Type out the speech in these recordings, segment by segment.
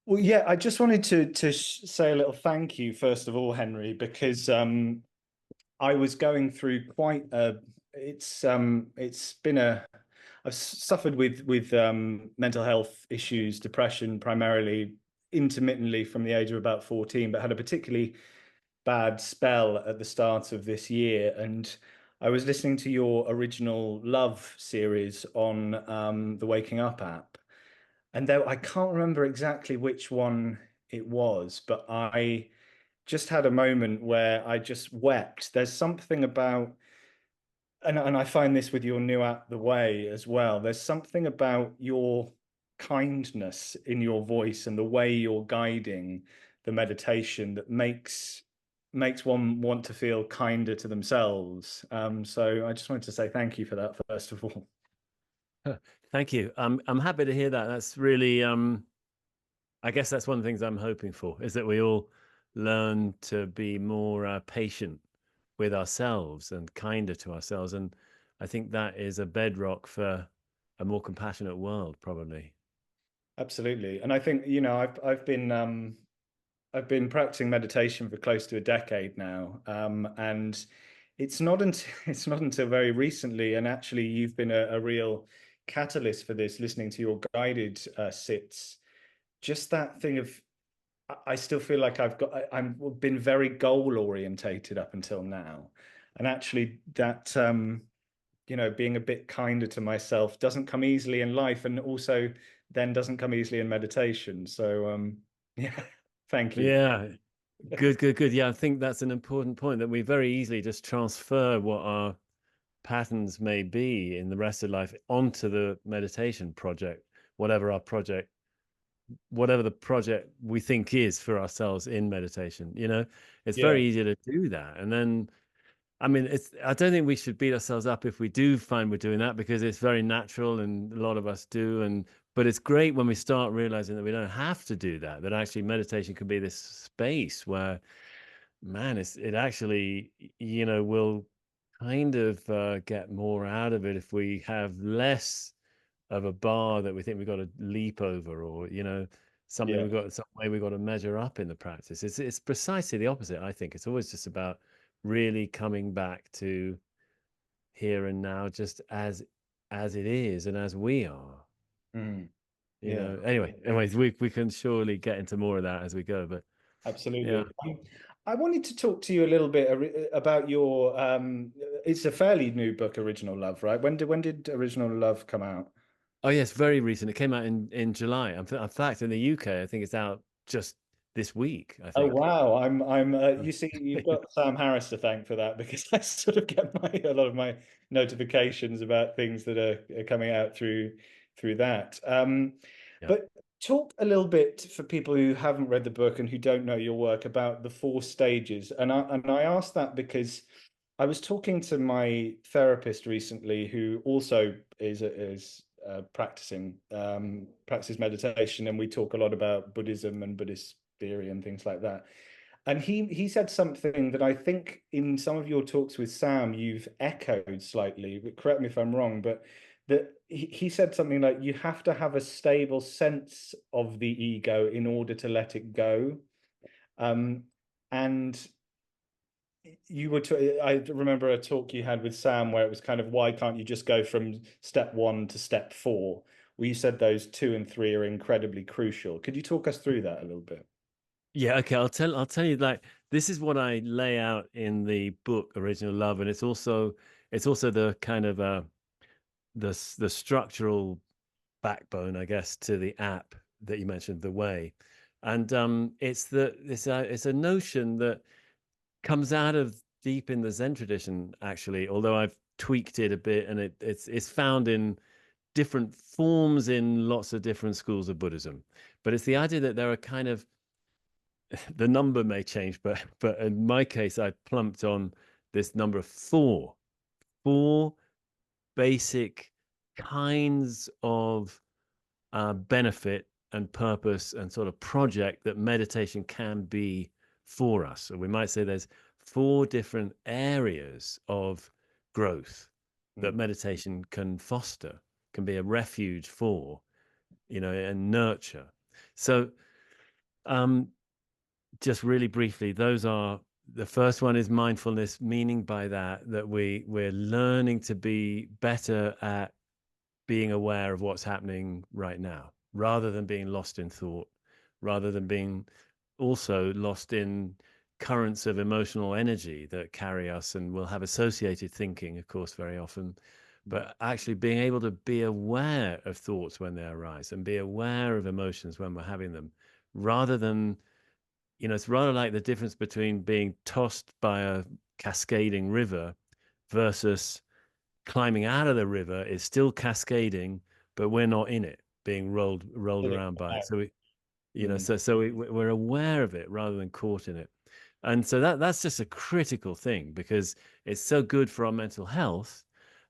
Well, yeah, I just wanted to say a little thank you first of all, Henry, because I was going through quite a it's been a I've suffered with mental health issues, depression primarily, intermittently from the age of about 14, but had a particularly bad spell at the start of this year. And I was listening to your original Love series on the Waking Up app. And though I can't remember exactly which one it was, but I just had a moment where I just wept. There's something about, and I find this with your new app, The Way, as well. There's something about your kindness in your voice and the way you're guiding the meditation that makes one want to feel kinder to themselves. So I just wanted to say thank you for that, first of all. Thank you. I'm happy to hear that. That's really, I guess that's one of the things I'm hoping for, is that we all learn to be more patient with ourselves and kinder to ourselves. And I think that is a bedrock for a more compassionate world, probably. Absolutely. And I think, I've been practicing meditation for close to a decade now. And it's not until it's not until very recently, and actually you've been a real catalyst for this, listening to your guided sits. Just that thing of I still feel like I'm been very goal orientated up until now. And actually that being a bit kinder to myself doesn't come easily in life, and also then doesn't come easily in meditation. So yeah, thank you. Yeah, good, good, good. Yeah, I think that's an important point that we very easily just transfer what our patterns may be in the rest of life onto the meditation project, whatever our project, whatever the project we think is for ourselves in meditation. It's Yeah, very easy to do that. And then, I mean, I don't think we should beat ourselves up if we do find we're doing that, because it's very natural and a lot of us do. But it's great when we start realizing that we don't have to do that, that actually meditation can be this space where, man, it actually, will kind of get more out of it if we have less of a bar that we think we've got to leap over, or something yeah. some way we've got to measure up in the practice. It's precisely the opposite. I think it's always just about really coming back to here and now, just as it is and as we are. Mm, yeah, Anyways, we can surely get into more of that as we go. But yeah. absolutely. I wanted to talk to you a little bit about your it's a fairly new book, Original Love, right? When did Original Love come out? Oh yes, very recent. It came out in July. In fact, in the UK, I think it's out just this week, I Oh think. wow, I'm Oh. you see, you've got Sam Harris to thank for that, because I sort of get a lot of my notifications about things that are coming out through that. Yeah. But talk a little bit for people who haven't read the book and who don't know your work about the four stages. And I asked that because I was talking to my therapist recently, who also practices meditation, and we talk a lot about Buddhism and Buddhist theory and things like that. And he said something that I think in some of your talks with Sam you've echoed slightly, but correct me if I'm wrong, but that he said something like you have to have a stable sense of the ego in order to let it go. Um, and I remember a talk you had with Sam where it was kind of, why can't you just go from step one to step four? Where you said those two and three are incredibly crucial. Could you talk us through that a little bit? Yeah, okay. I'll tell you, like, this is what I lay out in the book Original Love, and it's also the kind of the structural backbone, I guess, to the app that you mentioned, The Way. And it's a notion that comes out of deep in the Zen tradition, actually, although I've tweaked it a bit, and it's found in different forms in lots of different schools of Buddhism. But it's the idea that there are kind of, the number may change, but in my case, I plumped on this number of four basic kinds of benefit and purpose and sort of project that meditation can be for us. So we might say there's four different areas of growth that Mm, meditation can foster, can be a refuge for, and nurture. So Um, just really briefly, those are, the first one is mindfulness, meaning by that we're learning to be better at being aware of what's happening right now, rather than being lost in thought, rather than being also lost in currents of emotional energy that carry us and will have associated thinking, of course, very often. But actually being able to be aware of thoughts when they arise and be aware of emotions when we're having them, rather than, it's rather like the difference between being tossed by a cascading river versus climbing out of the river is still cascading, but we're not in it, being rolled Pulling around by it. back. So Mm, we're aware of it rather than caught in it. And so that's just a critical thing, because it's so good for our mental health.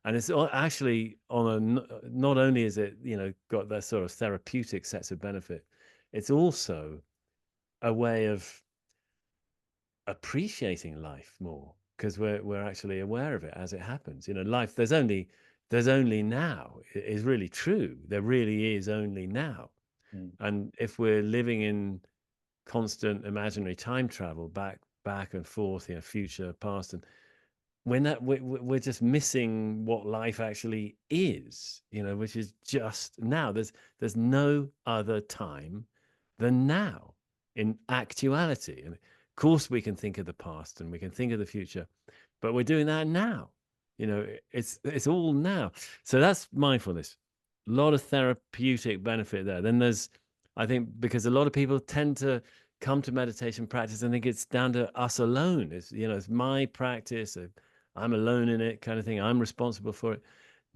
And it's actually not only is it, got that sort of therapeutic sets of benefit, it's also a way of appreciating life more, because we're actually aware of it as it happens. Life, there's only now is really true. There really is only now. mm, And if we're living in constant imaginary time travel, back and forth, future, past, and we're just missing what life actually is, which is just now. There's no other time than now in actuality. And of course we can think of the past and we can think of the future, but we're doing that now. It's all now. So that's mindfulness. A lot of therapeutic benefit there. Then there's, I think, because a lot of people tend to come to meditation practice and think it's down to us alone. It's my practice. I'm alone in it, kind of thing. I'm responsible for it.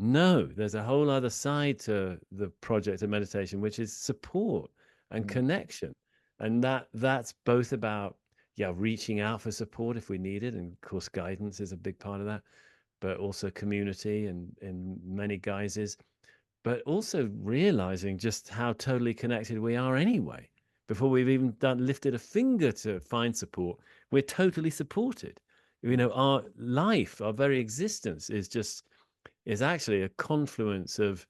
No, there's a whole other side to the project of meditation, which is support and mm, connection. And that's both about, yeah, reaching out for support if we need it. And of course, guidance is a big part of that, but also community and in many guises, but also realizing just how totally connected we are anyway. Before we've even lifted a finger to find support, we're totally supported. mm, Our life, our very existence is actually a confluence of,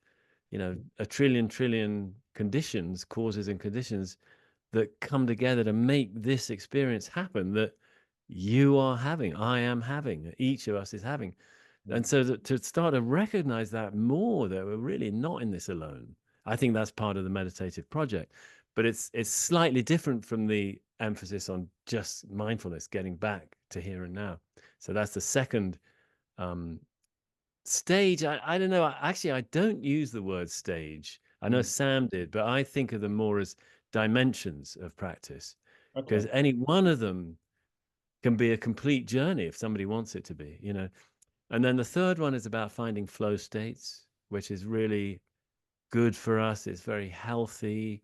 a trillion conditions, causes and conditions that come together to make this experience happen that you are having, I am having, each of us is having. mm, And so to start to recognize that more, that we're really not in this alone. I think that's part of the meditative project, but it's slightly different from the emphasis on just mindfulness, getting back to here and now. So that's the second um, stage. I don't know. Actually, I don't use the word stage. I know mm. Sam did, but I think of them more as dimensions of practice, because Okay. any one of them can be a complete journey if somebody wants it to be. And then the third one is about finding flow states, which is really good for us. It's very healthy.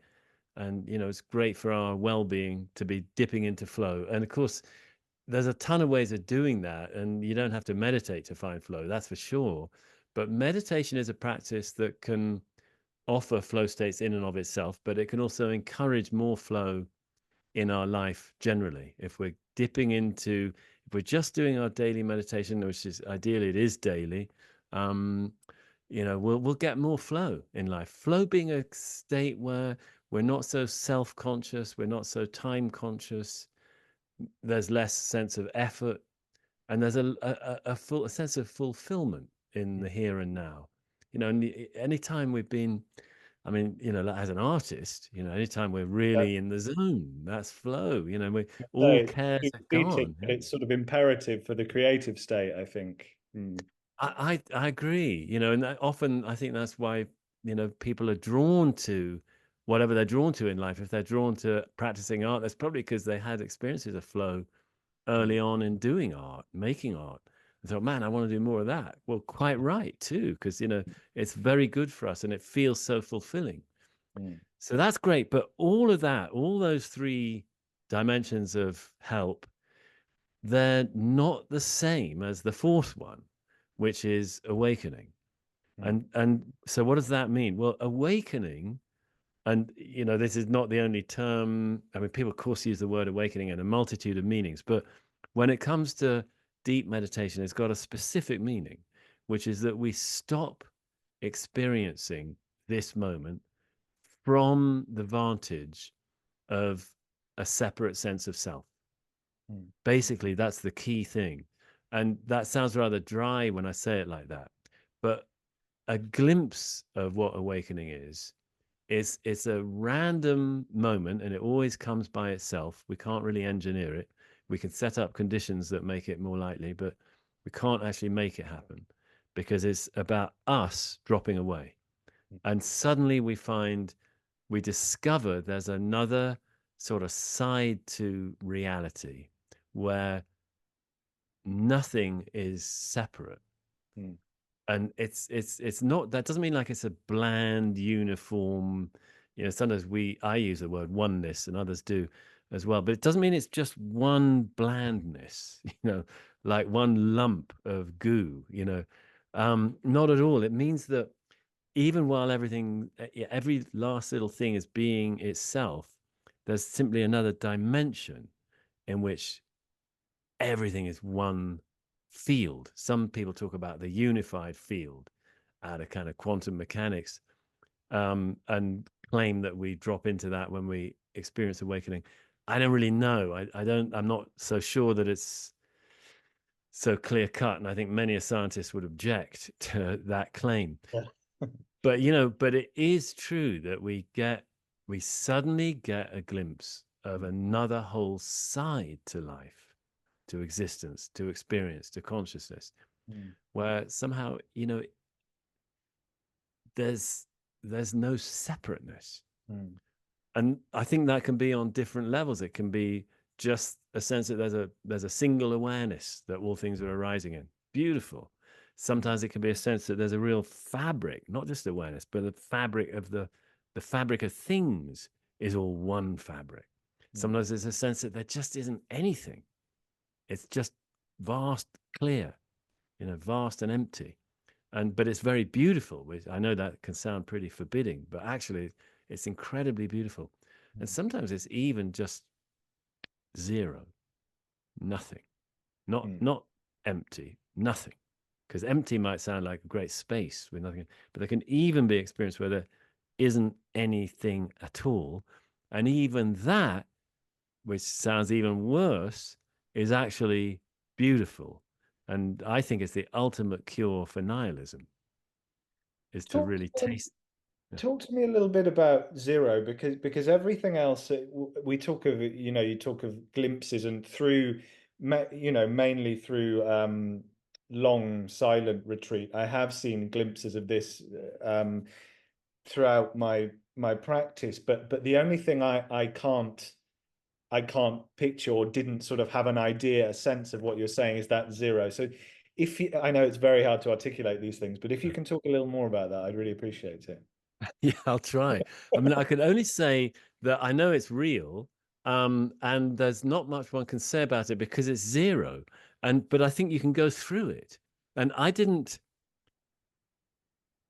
And, it's great for our well being to be dipping into flow. And of course, there's a ton of ways of doing that. And you don't have to meditate to find flow, that's for sure. But meditation is a practice that can offer flow states in and of itself, but it can also encourage more flow in our life generally. If we're just doing our daily meditation, which is ideally it is daily, um, we'll get more flow in life. Flow being a state where we're not so self-conscious, we're not so time conscious, there's less sense of effort, and there's a sense of fulfillment in the here and now. And anytime we've been, I mean, like as an artist, anytime we're That, really in the zone, that's flow. We all it's cares too are fleeting, gone. but it's sort of imperative for the creative state, I think. Mm, I agree. And often I think that's why people are drawn to whatever they're drawn to in life. If they're drawn to practicing art, that's probably because they had experiences of flow mm, early on in doing art, making art. I thought, man, I want to do more of that. Well, quite right too, because it's very good for us and it feels so fulfilling. mm, So that's great. But all of that, all those three dimensions of help, they're not the same as the fourth one, which is awakening. mm, And so what does that mean? Well, awakening, and this is not the only term. I mean, people of course use the word awakening in a multitude of meanings, but when it comes to deep meditation, it's got a specific meaning, which is that we stop experiencing this moment from the vantage of a separate sense of self. Mm. Basically, that's the key thing. And that sounds rather dry when I say it like that. But a glimpse of what awakening is it's a random moment, and it always comes by itself. We can't really engineer it. We can set up conditions that make it more likely, but we can't actually make it happen because it's about us dropping away. And suddenly we discover there's another sort of side to reality where nothing is separate. Mm. And it's not, that doesn't mean like it's a bland uniform, sometimes I use the word oneness and others do as well, but it doesn't mean it's just one blandness, like one lump of goo, not at all. It means that even while every last little thing is being itself, there's simply another dimension in which everything is one field. Some people talk about the unified field out of kind of quantum mechanics, and claim that we drop into that when we experience awakening. I don't really know. I'm not so sure that it's so clear cut. And I think many a scientist would object to that claim. Yeah. But it is true that we suddenly get a glimpse of another whole side to life, to existence, to experience, to consciousness, Mm. where somehow, there's no separateness. Mm. And I think that can be on different levels. It can be just a sense that there's a single awareness that all things are arising in. Beautiful. Sometimes it can be a sense that there's a real fabric, not just awareness, but the fabric of the fabric of things is all one fabric. Mm. Sometimes there's a sense that there just isn't anything. It's just vast, clear, vast and empty. But it's very beautiful. I know that can sound pretty forbidding, but actually it's incredibly beautiful. And sometimes it's even just zero, nothing, not Mm. not empty, nothing. Because empty might sound like a great space with nothing, but there can even be experience where there isn't anything at all. And even that, which sounds even worse, is actually beautiful. And I think it's the ultimate cure for nihilism, is to Talk really taste. Yeah. Talk to me a little bit about zero, because everything else we talk of, you talk of glimpses, and through, mainly through long silent retreat. I have seen glimpses of this throughout my practice, but the only thing I can't picture, or didn't sort of have an idea, a sense of what you're saying, is that zero. So if you, I know it's very hard to articulate these things, but if you can talk a little more about that, I'd really appreciate it. Yeah, I'll try. I mean, I can only say that I know it's real, and there's not much one can say about it because it's zero. But I think you can go through it. And I didn't,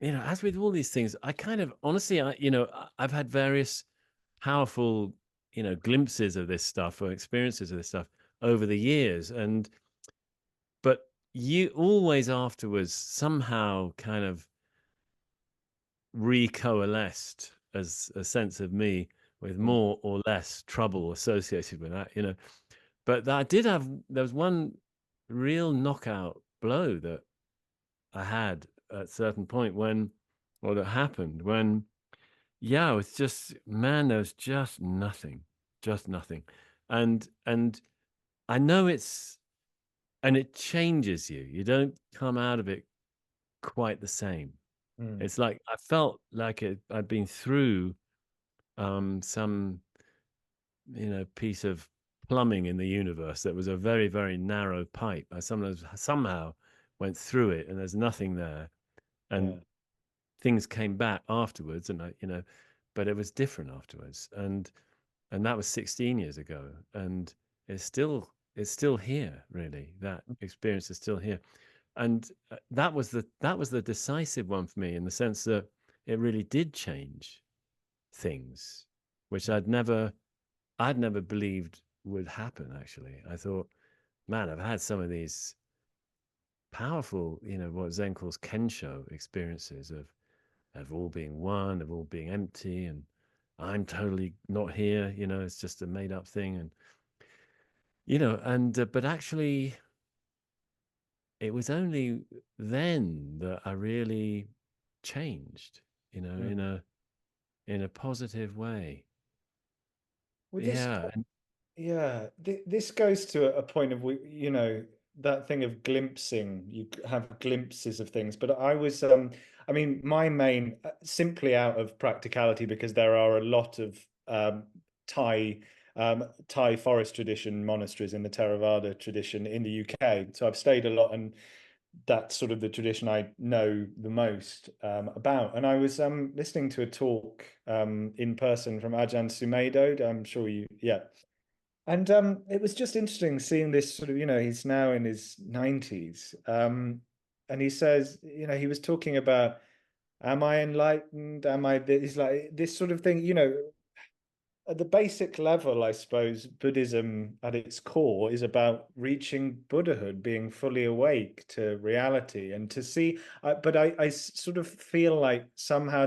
as with all these things, I kind of honestly, I've had various powerful, glimpses of this stuff or experiences of this stuff over the years, but you always afterwards somehow kind of recoalesced as a sense of me with Mm. more or less trouble associated with that. But there was one real knockout blow that I had at a certain point that happened when, yeah, it was just, man, there was just nothing, just nothing. And I know and it changes you. You don't come out of it quite the same. Mm. It's like I felt like I'd been through some piece of plumbing in the universe that was a very, very narrow pipe. I sometimes somehow went through it, and there's nothing there, and Yeah. things came back afterwards, and but it was different afterwards, and that was 16 years ago, and it's still here. Really, that experience is still here. And that was the decisive one for me, in the sense that it really did change things, which I'd never believed would happen. Actually, I thought, man, I've had some of these powerful, what Zen calls kensho experiences of all being one, of all being empty, and I'm totally not here, it's just a made up thing. And, but actually, it was only then that I really changed, Mm. in a positive way. Well, Yeah. yeah, this goes to a point of that thing of glimpsing. You have glimpses of things, but I mean, my main simply out of practicality because there are a lot of Thai Thai forest tradition monasteries in the Theravada tradition in the UK. So I've stayed a lot, and that's sort of the tradition I know the most about. And I was listening to a talk in person from Ajahn Sumedho. I'm sure yeah. And it was just interesting seeing this sort of, he's now in his 90s. And he says, he was talking about, am I enlightened? Am I this? He's like this sort of thing, at the basic level, I suppose, Buddhism at its core is about reaching Buddhahood, being fully awake to reality and to see. But I sort of feel like somehow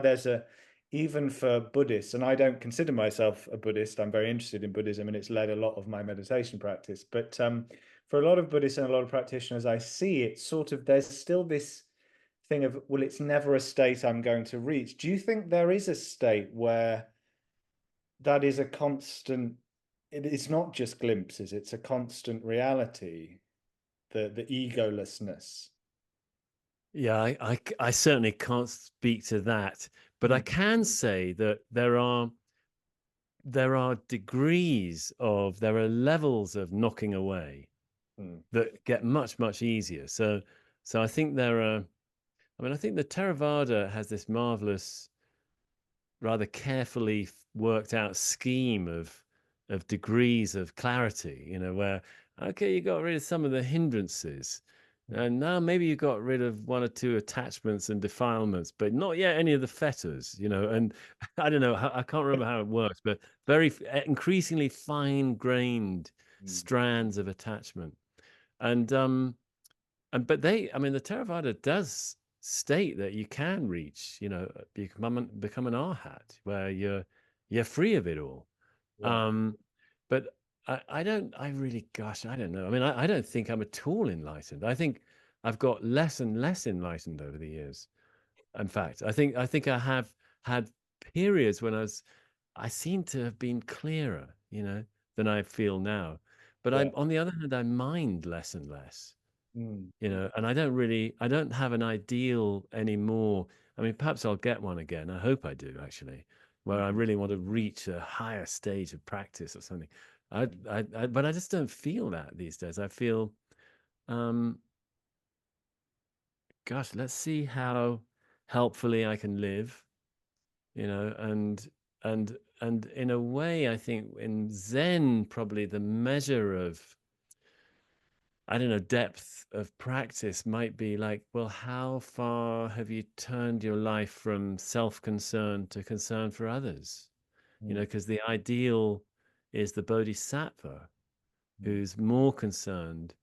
even for Buddhists, and I don't consider myself a Buddhist, I'm very interested in Buddhism and it's led a lot of my meditation practice. But for a lot of Buddhists and a lot of practitioners, I see it sort of, there's still this thing of, well, it's never a state I'm going to reach. Do you think there is a state where that is a constant, it's not just glimpses, it's a constant reality, the egolessness? Yeah, I certainly can't speak to that, but I Mm, can say that there are degrees there are levels of knocking away mm, that get much, much easier. So I think I think the Theravada has this marvelous, rather carefully worked out scheme of degrees of clarity, where okay, you got rid of some of the hindrances. mm. And now maybe you got rid of one or two attachments and defilements, but not yet any of the fetters, And I don't know, I can't remember how it works, but increasingly fine-grained Mm, strands of attachment. And but I mean, the Theravada does state that you can reach, become an arhat where you're free of it all. yeah. Um, but I really, gosh, I don't know. I mean, I don't think I'm at all enlightened. I think I've got less and less enlightened over the years. In fact, I think I have had periods when I seem to have been clearer, than I feel now. But Yeah. on the other hand, I mind less and less, Mm, and I don't have an ideal anymore. I mean, perhaps I'll get one again. I hope I do, actually, where I mm, really want to reach a higher stage of practice or something. mm, But I just don't feel that these days. I feel, um, gosh, let's see how helpfully I can live, and and in a way, I think in Zen, probably the measure of, I don't know, depth of practice might be like, well, how far have you turned your life from self-concern to concern for others? mm, Because the ideal is the bodhisattva mm, who's more concerned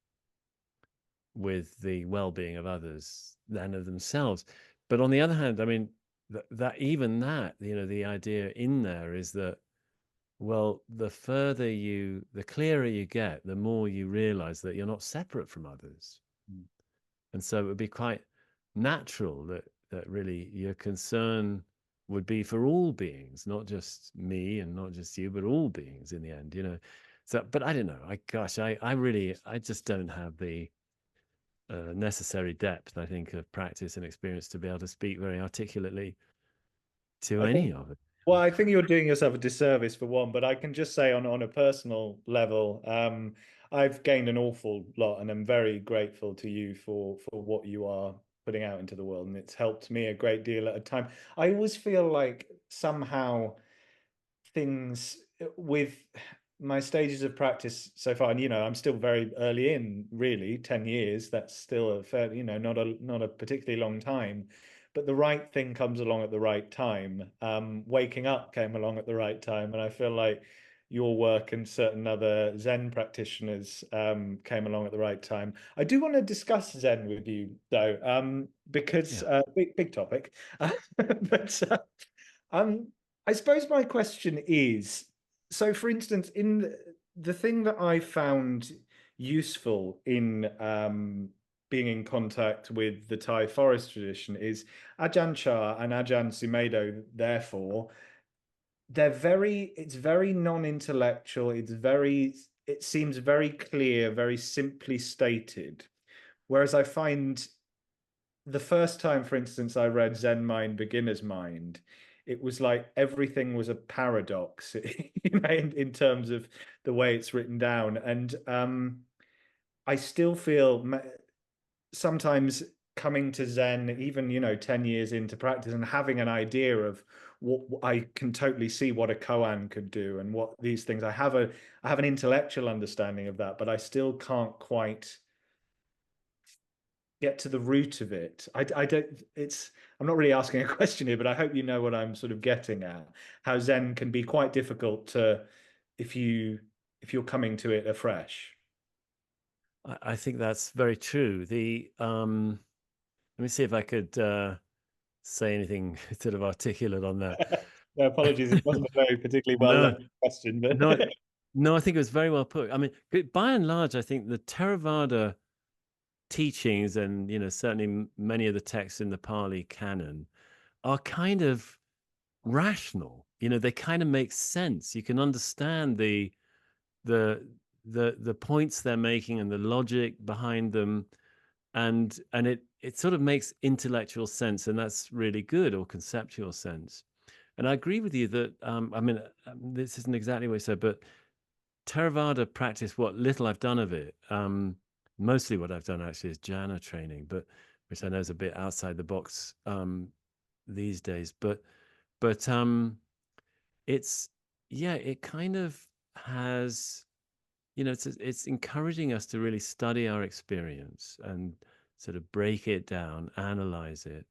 with the well-being of others than of themselves. But on the other hand, I mean, the idea in there is that, well, the clearer you get, the more you realize that you're not separate from others. mm, And so it would be quite natural that really your concern would be for all beings, not just me and not just you, but all beings in the end. So, but I don't know. I just don't have the necessary depth, I think, of practice and experience to be able to speak very articulately to I any think, of it. well, I think you're doing yourself a disservice for one, but I can just say on a personal level, I've gained an awful lot, and I'm very grateful to you for what you are putting out into the world, and it's helped me a great deal at a time. I always feel like somehow things with my stages of practice so far, and I'm still very early in, really, 10 years, that's still a fair, not a particularly long time, but the right thing comes along at the right time. Waking up came along at the right time, and I feel like your work and certain other Zen practitioners came along at the right time. I do want to discuss Zen with you though, because Yeah. big topic. But um I suppose my question is, so for instance, in the thing that I found useful in being in contact with the Thai forest tradition is Ajahn Chah and Ajahn Sumedho, therefore, it's very non-intellectual, it seems very clear, very simply stated. Whereas I find the first time, for instance, I read Zen Mind, Beginner's Mind, it was like everything was a paradox, in terms of the way it's written down. And I still feel sometimes coming to Zen, even 10 years into practice, and having an idea of what I can totally see what a koan could do and what these things. I have an intellectual understanding of that, but I still can't quite get to the root of it. I don't, I'm not really asking a question here, but I hope you know what I'm sort of getting at. How Zen can be quite difficult to, if you're coming to it afresh. I think that's very true. Let me see if I could say anything sort of articulate on that. No, apologies, it wasn't a very particularly well No, led question, but no, no, I think it was very well put. I mean, by and large, I think the Theravada teachings and, certainly many of the texts in the Pali canon are kind of rational. They kind of make sense. You can understand the the points they're making and the logic behind them, and it sort of makes intellectual sense, and that's really good, or conceptual sense. And I agree with you that I mean, this isn't exactly what you said, but Theravada practice, what little I've done of it, mostly what I've done actually is jhana training, but which I know is a bit outside the box these days. But it's, yeah, it kind of has, it's encouraging us to really study our experience and sort of break it down, analyze it,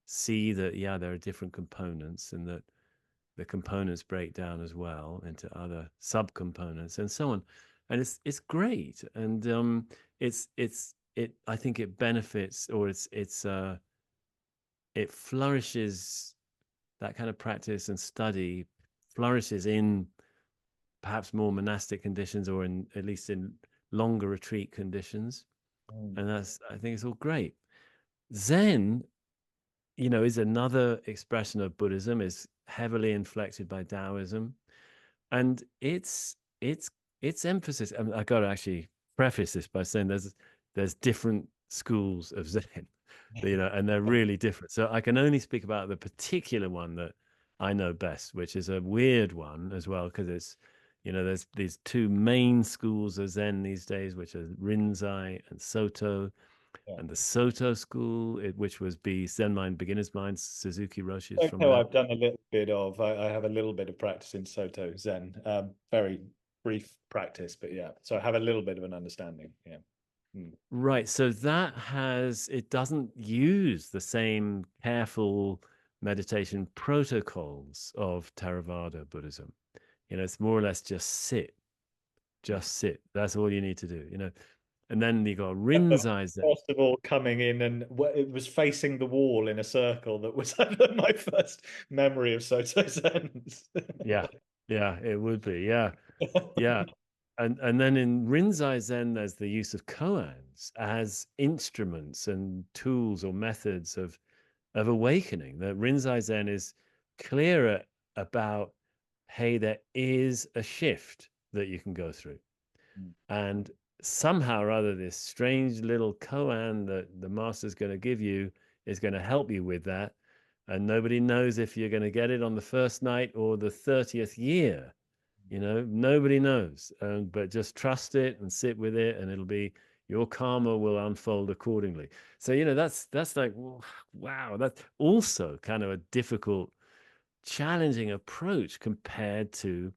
see that, yeah, there are different components, and that the components break down as well into other subcomponents and so on. And it's great. And it I think it benefits, or it flourishes, that kind of practice and study flourishes in perhaps more monastic conditions, or in at least in longer retreat conditions. Mm. And I think it's all great. Zen, is another expression of Buddhism, is heavily inflected by Taoism, and its emphasis. I got to actually preface this by saying there's different schools of Zen, and they're really different. So I can only speak about the particular one that I know best, which is a weird one as well, because it's, there's these two main schools of Zen these days, which are Rinzai and Soto. Yeah. And the Soto school, which was Zen Mind, Beginner's Mind, Suzuki Roshi is from Soto, that. I've done a little bit of. I have a little bit of practice in Soto Zen. Very brief practice, but yeah. So I have a little bit of an understanding. Yeah. Mm. Right. So it doesn't use the same careful meditation protocols of Theravada Buddhism. It's more or less just sit, just sit. That's all you need to do. And then you got Rinzai Zen. First of all, coming in and it was facing the wall in a circle. That was my first memory of Soto Zen. Yeah. Yeah, it would be. Yeah. Yeah. And then in Rinzai Zen, there's the use of koans as instruments and tools or methods of awakening. That Rinzai Zen is clearer about, hey, there is a shift that you can go through. And somehow or other, this strange little koan that the master's going to give you is going to help you with that. And nobody knows if you're going to get it on the first night or the 30th year. Nobody knows. But just trust it and sit with it, and it'll be, your karma will unfold accordingly. So, that's like, wow, that's also kind of a difficult, challenging approach compared to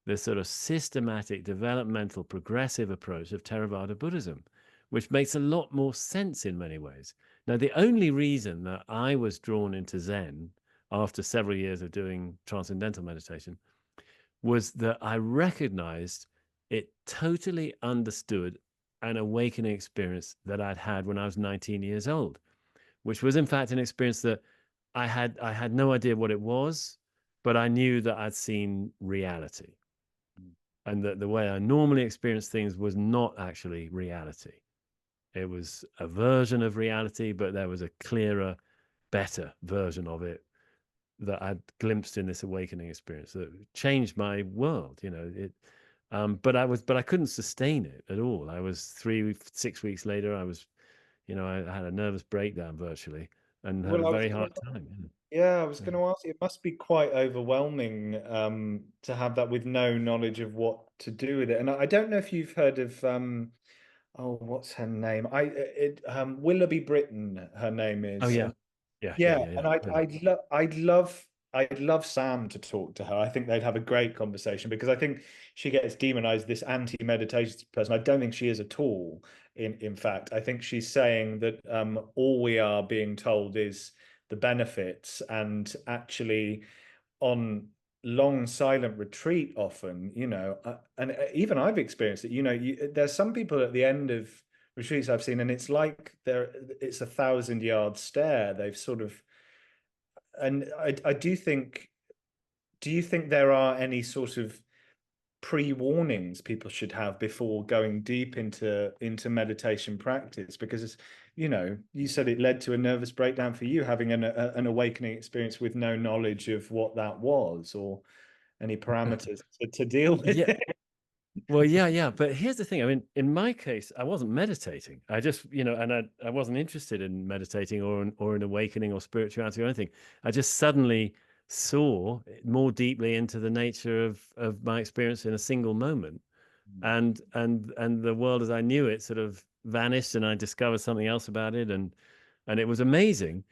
the sort of systematic, developmental, progressive approach of Theravada Buddhism, which makes a lot more sense in many ways. Now, the only reason that I was drawn into Zen after several years of doing transcendental meditation was that I recognized it totally understood an awakening experience that I'd had when I was 19 years old, which was in fact an experience that I had no idea what it was. but I knew that I'd seen reality, and that the way I normally experience things was not actually reality. It was a version of reality, but there was a clearer, better version of it that I'd glimpsed in this awakening experience that changed my world. But I couldn't sustain it at all. I was 6 weeks later. I had a nervous breakdown virtually, and had a Well, very hard time. yeah, I was Yeah. going to ask, it must be quite overwhelming to have that with no knowledge of what to do with it. And I don't know if you've heard of oh, what's her name? Willoughby Britton, her name Oh is. yeah, yeah, yeah, Yeah, yeah, yeah. and Really. I'd love Sam to talk to her. I think they'd have a great conversation because I think she gets demonized, this anti-meditation person. I don't think she is at all. In fact, I think she's saying that all we are being told is the benefits, and actually on long silent retreat often, and even I've experienced it. There's some people at the end of retreats I've seen, and it's like it's a 1,000 yard stare. They've sort of, and I do think, do you think there are any sort of pre-warnings people should have before going deep into meditation practice? Because you said it led to a nervous breakdown for you, having an awakening experience with no knowledge of what that was, or any parameters to deal with Yeah. it. Well, yeah, yeah. But here's the thing. I mean, in my case, I wasn't meditating. I just, and I wasn't interested in meditating or in awakening or spirituality or anything. I just suddenly saw more deeply into the nature of my experience in a single moment, and the world as I knew it sort of vanished, and I discovered something else about it, and it was amazing.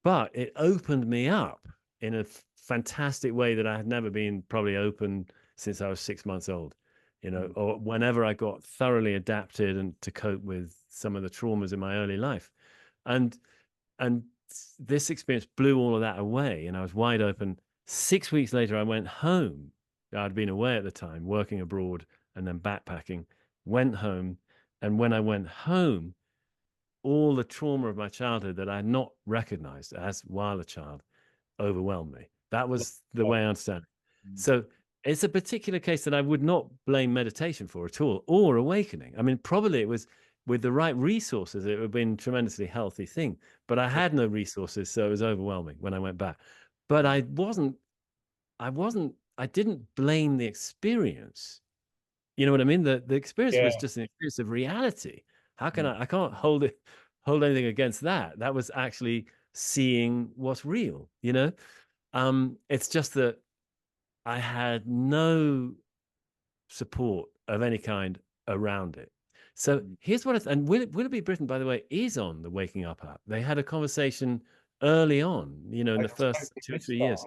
But it opened me up in a fantastic way that I had never been probably open since I was 6 months old, or whenever I got thoroughly adapted and to cope with some of the traumas in my early life. And and this experience blew all of that away, and I was wide open. 6 weeks later, I went home. I'd been away at the time, working abroad and then backpacking. Went home, and when I went home, all the trauma of my childhood that I had not recognized as while a child overwhelmed me. That was the way I understand it. So it's a particular case that I would not blame meditation for at all, or awakening. I mean, probably it was with the right resources, it would have been a tremendously healthy thing. But I had no resources, so it was overwhelming when I went back. But I didn't blame the experience. You know what I mean? The experience Yeah. was just an experience of reality. How can I can't hold anything against that. That was actually seeing what's real, It's just that I had no support of any kind around it. So here's what and Willoughby Britton, by the way, is on the Waking Up app. They had a conversation early on, in the I first 2 or 3 years.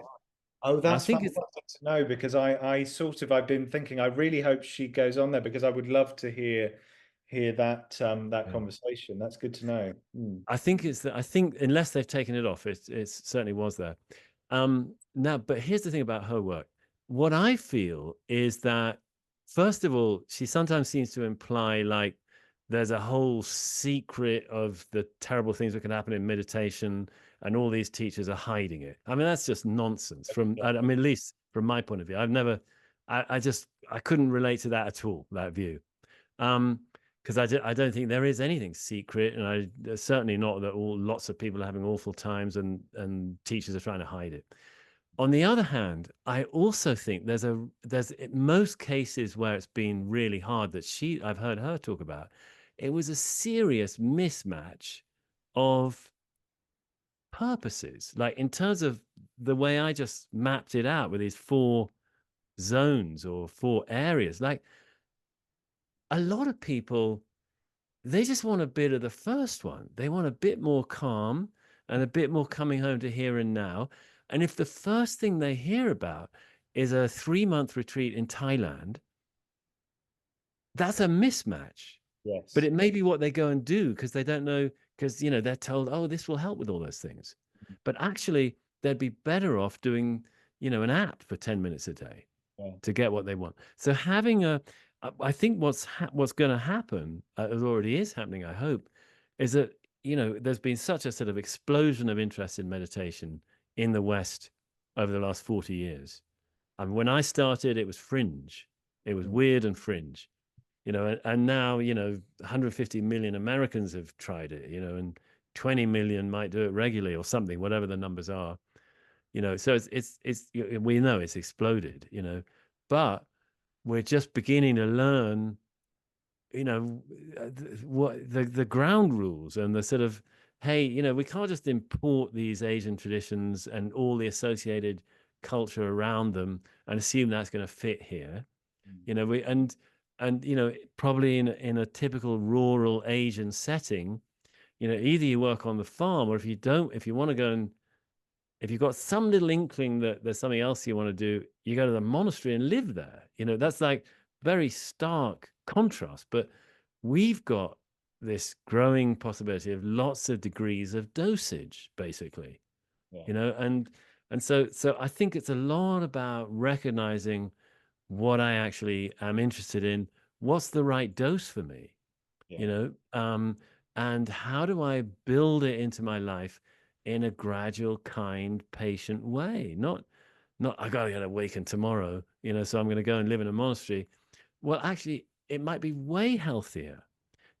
Oh, I that's think it's fantastic to know, because I've been thinking, I really hope she goes on there, because I would love to hear that yeah. conversation. That's good to know. I think unless they've taken it off, it certainly was there. Now, but here's the thing about her work. What I feel is that, first of all, she sometimes seems to imply like there's a whole secret of the terrible things that can happen in meditation, and all these teachers are hiding it. I mean, that's just nonsense. I mean, at least from my point of view, I couldn't relate to that at all. That view. Because I don't think there is anything secret, and certainly not that lots of people are having awful times and teachers are trying to hide it. On the other hand, I also think there's in most cases where it's been really hard that I've heard her talk about. It was a serious mismatch of purposes, like in terms of the way I just mapped it out with these 4 zones or 4 areas. Like a lot of people, they just want a bit of the first one. They want a bit more calm and a bit more coming home to here and now. And if the first thing they hear about is a 3-month retreat in Thailand, that's a mismatch. But Yes. it may be what they go and do because they don't know, because they're told, oh, this will help with all those things. But actually, they'd be better off doing, an app for 10 minutes a day Yeah. to get what they want. So I think what's going to happen, as already is happening, I hope, is that there's been such a sort of explosion of interest in meditation in the West over the last 40 years. And when I started, it was fringe. It was weird and fringe, and now, 150 million Americans have tried it, and 20 million might do it regularly or something, whatever the numbers are, so we know it's exploded, but we're just beginning to learn, what the ground rules and the sort of, hey, we can't just import these Asian traditions and all the associated culture around them and assume that's going to fit here. We and probably in a typical rural Asian setting, either you work on the farm, or if you don't, if you want to go and if you've got some little inkling that there's something else you want to do, you go to the monastery and live there. That's like very stark contrast. But we've got this growing possibility of lots of degrees of dosage, basically. Yeah. And so I think it's a lot about recognizing what I actually am interested in. What's the right dose for me? Yeah. you know and how do I build it into my life in a gradual, kind, patient way? Not I gotta get awakened tomorrow, so I'm going to go and live in a monastery. Well, actually, it might be way healthier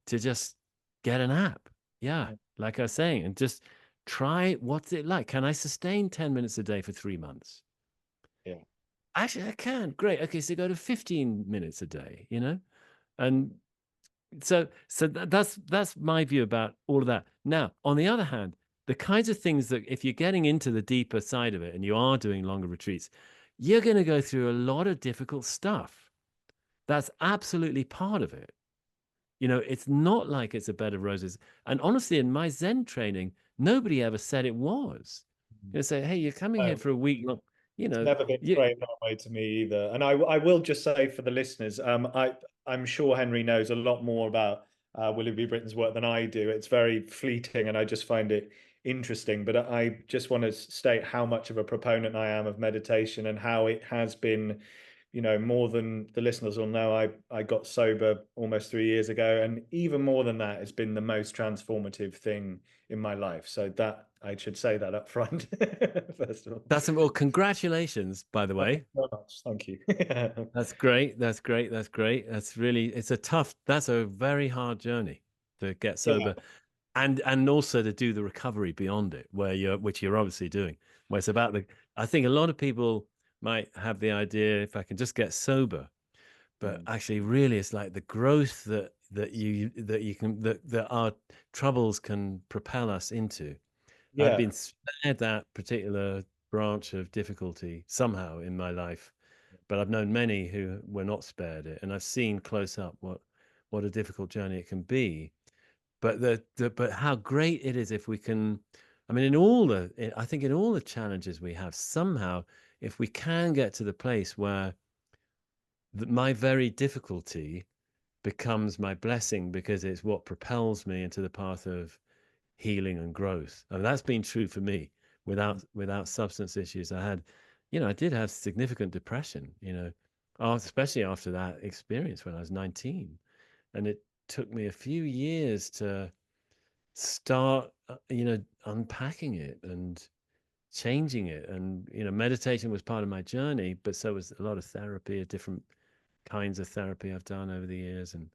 to just get an app, yeah, Yeah. like I was saying, and just try, what's it like? Can I sustain 10 minutes a day for 3 months? Yeah. Actually, I can. Great. Okay, so go to 15 minutes a day, and that's my view about all of that. Now, on the other hand, the kinds of things that, if you're getting into the deeper side of it and you are doing longer retreats, you're going to go through a lot of difficult stuff. That's absolutely part of it. It's not like it's a bed of roses. And honestly, in my Zen training, nobody ever said it was. Say, hey, you're coming here Oh, for a week long, it's never been you, framed that way to me either. And I will just say for the listeners, I'm sure Henry knows a lot more about William B. Britton's work than I do. It's very fleeting, and I just find it interesting. But I just want to state how much of a proponent I am of meditation, and how it has been, more than the listeners will know. I got sober almost 3 years ago, and even more than that, it's been the most transformative thing in my life. So that I should say that up front, first of all. well, congratulations, by the Thank you way. very much. Thank you. That's great. That's great. That's great. That's a very hard journey to get Yeah, sober, and also to do the recovery beyond it, which you're obviously doing, where it's about I think a lot of people might have the idea, if I can just get sober, but mm, actually really it's like the growth that our troubles can propel us into. I've yeah. been spared that particular branch of difficulty somehow in my life, but I've known many who were not spared it, and I've seen close up what a difficult journey it can be. But but how great it is if we can. I mean, I think in all the challenges we have, somehow, if we can get to the place where my very difficulty becomes my blessing, because it's what propels me into the path of healing and growth. And that's been true for me. Without substance issues, I did have significant depression, especially after that experience when I was 19. And it took me a few years to start, unpacking it and changing it. And, meditation was part of my journey, but so was a lot of therapy, different kinds of therapy I've done over the years. And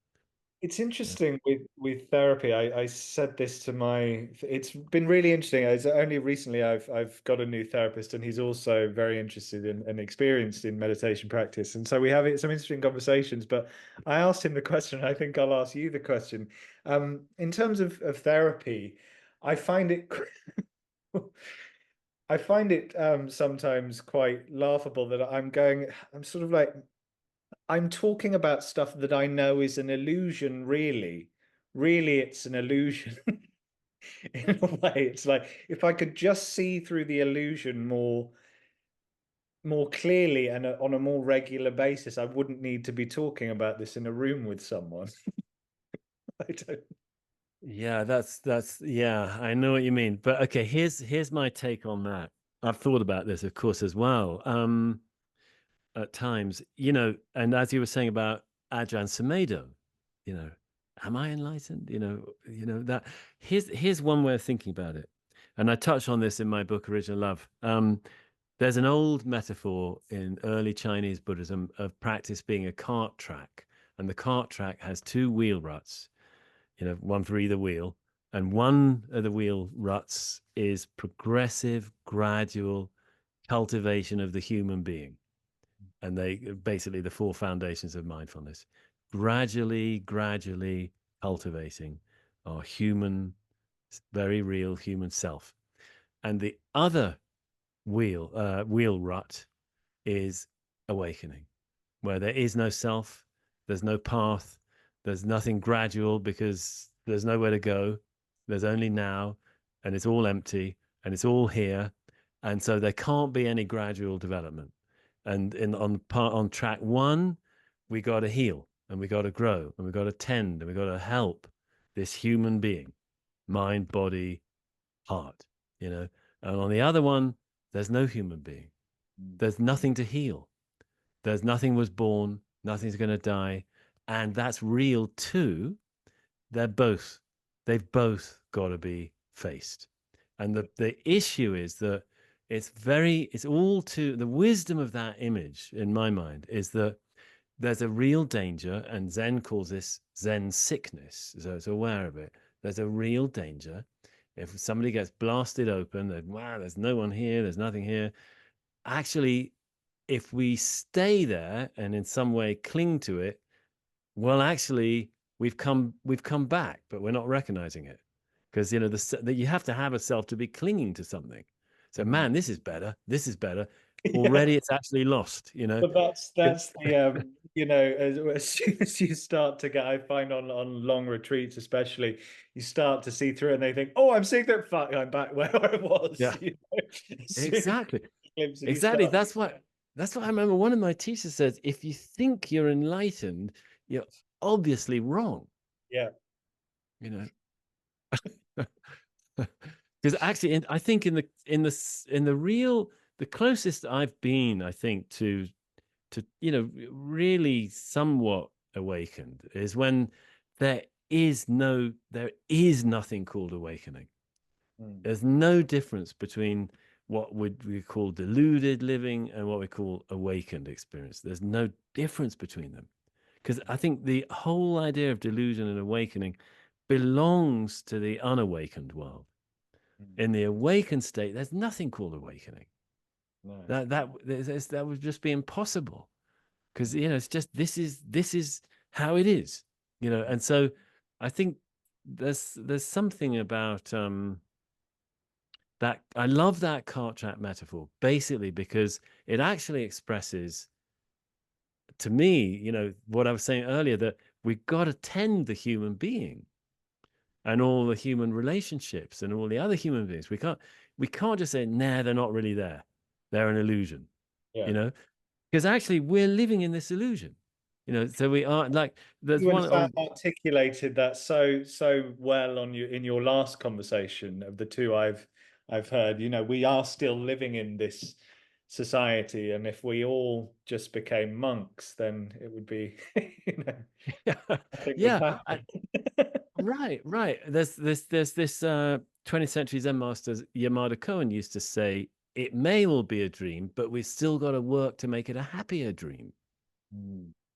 It's yeah. interesting with therapy. I said this to my. It's been really interesting. It's only recently I've got a new therapist, and he's also very interested in and experienced in meditation practice. And so we have some interesting conversations. But I asked him the question. I think I'll ask you the question. In terms of therapy, I find it. I find it sometimes quite laughable that I'm sort of like, I'm talking about stuff that I know is an illusion, really. Really, it's an illusion in a way. It's like if I could just see through the illusion more clearly and on a more regular basis, I wouldn't need to be talking about this in a room with someone. I don't. Yeah, yeah, I know what you mean. But okay, here's my take on that. I've thought about this, of course, as well. At times, and as you were saying about Ajahn Sumedho, you know, am I enlightened? That here's one way of thinking about it. And I touch on this in my book, Original Love. there's an old metaphor in early Chinese Buddhism of practice being a cart track, and the cart track has two wheel ruts, one for either wheel, and one of the wheel ruts is progressive, gradual cultivation of the human being, and they basically the four foundations of mindfulness, gradually cultivating our human, very real human self. And the other wheel rut is awakening, where there is no self, there's no path, there's nothing gradual because there's nowhere to go, there's only now, and it's all empty, and it's all here, and so there can't be any gradual development. And on track one, we got to heal, and we got to grow, and we got to tend, and we got to help this human being, mind, body, heart, and on the other one, there's no human being, there's nothing to heal, there's nothing was born, nothing's going to die, and that's real too. They've both got to be faced. And the issue is that it's all to the wisdom of that image in my mind is that there's a real danger, and Zen calls this Zen sickness, so it's aware of it. There's a real danger if somebody gets blasted open, that wow, there's no one here, there's nothing here. Actually, if we stay there and in some way cling to it, well, actually, we've come back, but we're not recognizing it, because that you have to have a self to be clinging to something. So, man, this is better. This is better. Already, it's actually lost. But that's the as soon as you start to get, I find on long retreats especially, you start to see through, and they think, oh, I'm seeing that. Fuck, I'm back where I was. Yeah, exactly. Exactly. That's what I remember. One of my teachers says, if you think you're enlightened, you're obviously wrong. Yeah. Because actually, I think in the real, the closest I've been, I think to really somewhat awakened is when there is nothing called awakening. There's no difference between what we call deluded living and what we call awakened experience. There's no difference between them, because I think the whole idea of delusion and awakening belongs to the unawakened world. In the awakened state, there's nothing called awakening. No. That would just be impossible, because it's just this is how it is, and so I think there's something about that. I love that cart track metaphor, basically because it actually expresses to me what I was saying earlier, that we've got to tend the human being and all the human relationships and all the other human beings. We can't just say, nah, they're not really there, they're an illusion. Because actually we're living in this illusion, so we are, like, there's one articulated that so well in your last conversation of the two I've heard. we are still living in this society, and if we all just became monks, then it would be right. There's this 20th century Zen master Yamada Cohen used to say, it may all be a dream, but we've still got to work to make it a happier dream.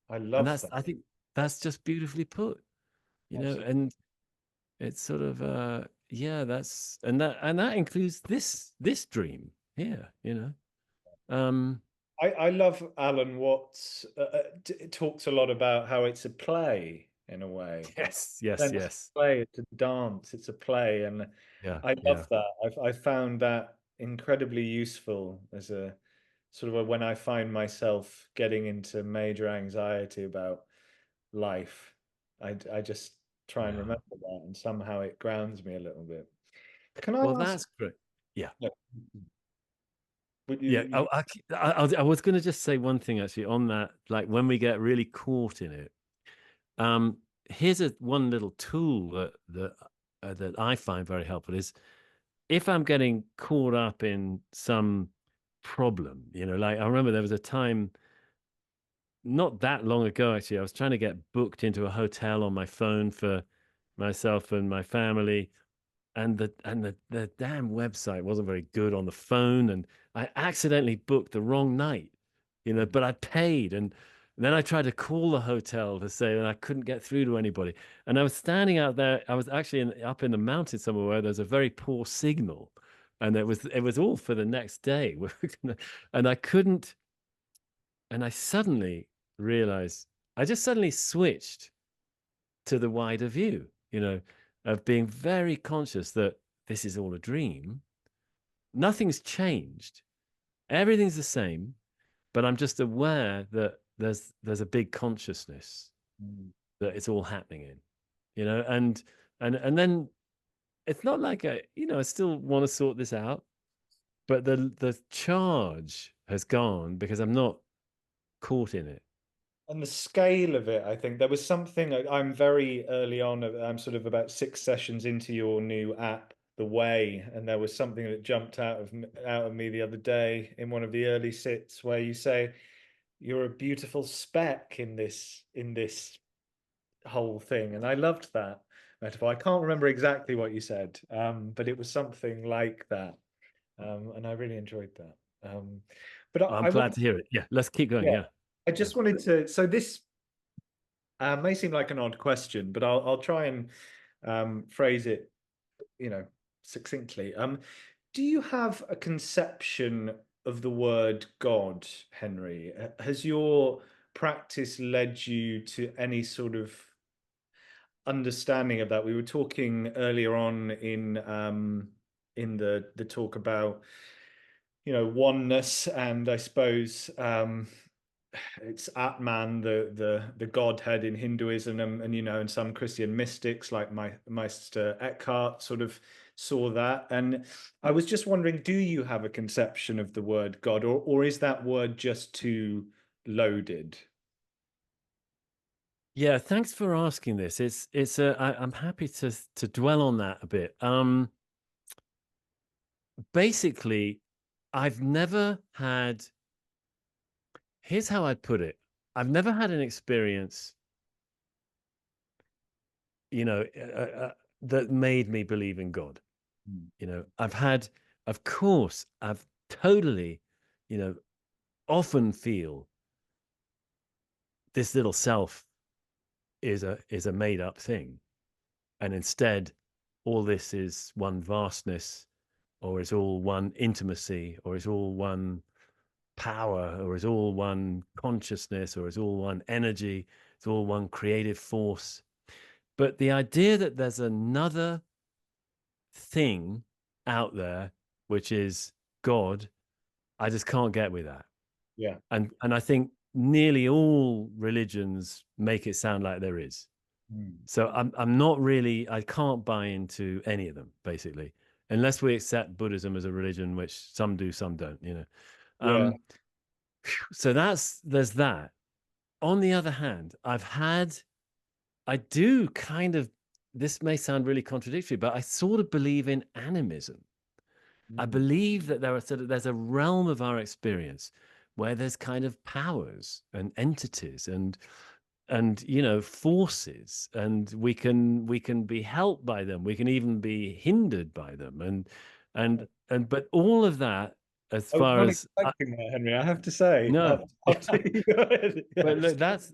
I love that. I think that's just beautifully put, Absolutely. And it's sort of that's and that includes this dream here, I love Alan Watts. It talks a lot about how it's a play in a way. Yes. It's a play, it's a dance, it's a play, and I love that. I found that incredibly useful as a sort of when I find myself getting into major anxiety about life. I just try and remember that, and somehow it grounds me a little bit. Can I ask? That's great. Yeah. Would you, I was going to just say one thing actually on that, like when we get really caught in it. Here's one little tool that I find very helpful is if I'm getting caught up in some problem, like I remember there was a time not that long ago, actually, I was trying to get booked into a hotel on my phone for myself and my family. And the damn website wasn't very good on the phone, and I accidentally booked the wrong night, but I paid. And then I tried to call the hotel to say that I couldn't get through to anybody. And I was standing out there. I was actually up in the mountains somewhere where there's a very poor signal. And it was all for the next day. And I couldn't, and I suddenly realized I just suddenly switched to the wider view, of being very conscious that this is all a dream. Nothing's changed. Everything's the same, but I'm just aware that there's a big consciousness Mm. that it's all happening in, and then it's not like I still want to sort this out, but the charge has gone because I'm not caught in it. And the scale of it, I think there was something I'm very early on. I'm sort of about 6 sessions into your new app, The Way, and there was something that jumped out of me the other day in one of the early sits where you say you're a beautiful speck in this whole thing, and I loved that metaphor. I can't remember exactly what you said, but it was something like that, and I really enjoyed that. But I'm I glad want, to hear it. Yeah, let's keep going. yeah, Yeah. I Yeah. just wanted to. So this may seem like an odd question, but I'll try and phrase it, you know, succinctly. Do you have a conception of the word God, Henry? Has your practice led you to any sort of understanding of that? We were talking earlier on in the talk about, oneness, and I suppose it's Atman, the Godhead in Hinduism, and and some Christian mystics like my Meister Eckhart sort of saw that. And I was just wondering, do you have a conception of the word God, or is that word just too loaded? Yeah, thanks for asking this. I'm happy to dwell on that a bit. Basically, I've never had, here's how I'd put it. I've never had an experience, you know, that made me believe in God. Mm. I've had, of course, I've totally, you know, often feel this little self is a made up thing, and instead, all this is one vastness, or is all one intimacy, or is all one power, or is all one consciousness, or is all one energy, it's all one creative force. But the idea that there's another thing out there, which is God, I just can't get with that. Yeah. And I think nearly all religions make it sound like there is. Mm. So I'm not really, I can't buy into any of them, basically, unless we accept Buddhism as a religion, which some do, some don't. Yeah. Um, so there's that. On the other hand, I do kind of, this may sound really contradictory, but I sort of believe in animism. I Mm. believe that there's a realm of our experience where there's kind of powers and entities and forces, and we can be helped by them, we can even be hindered by them, and but all of that, as I was far not as expecting that, Henry, I have to say. no. After you go ahead. But look, Yes. that's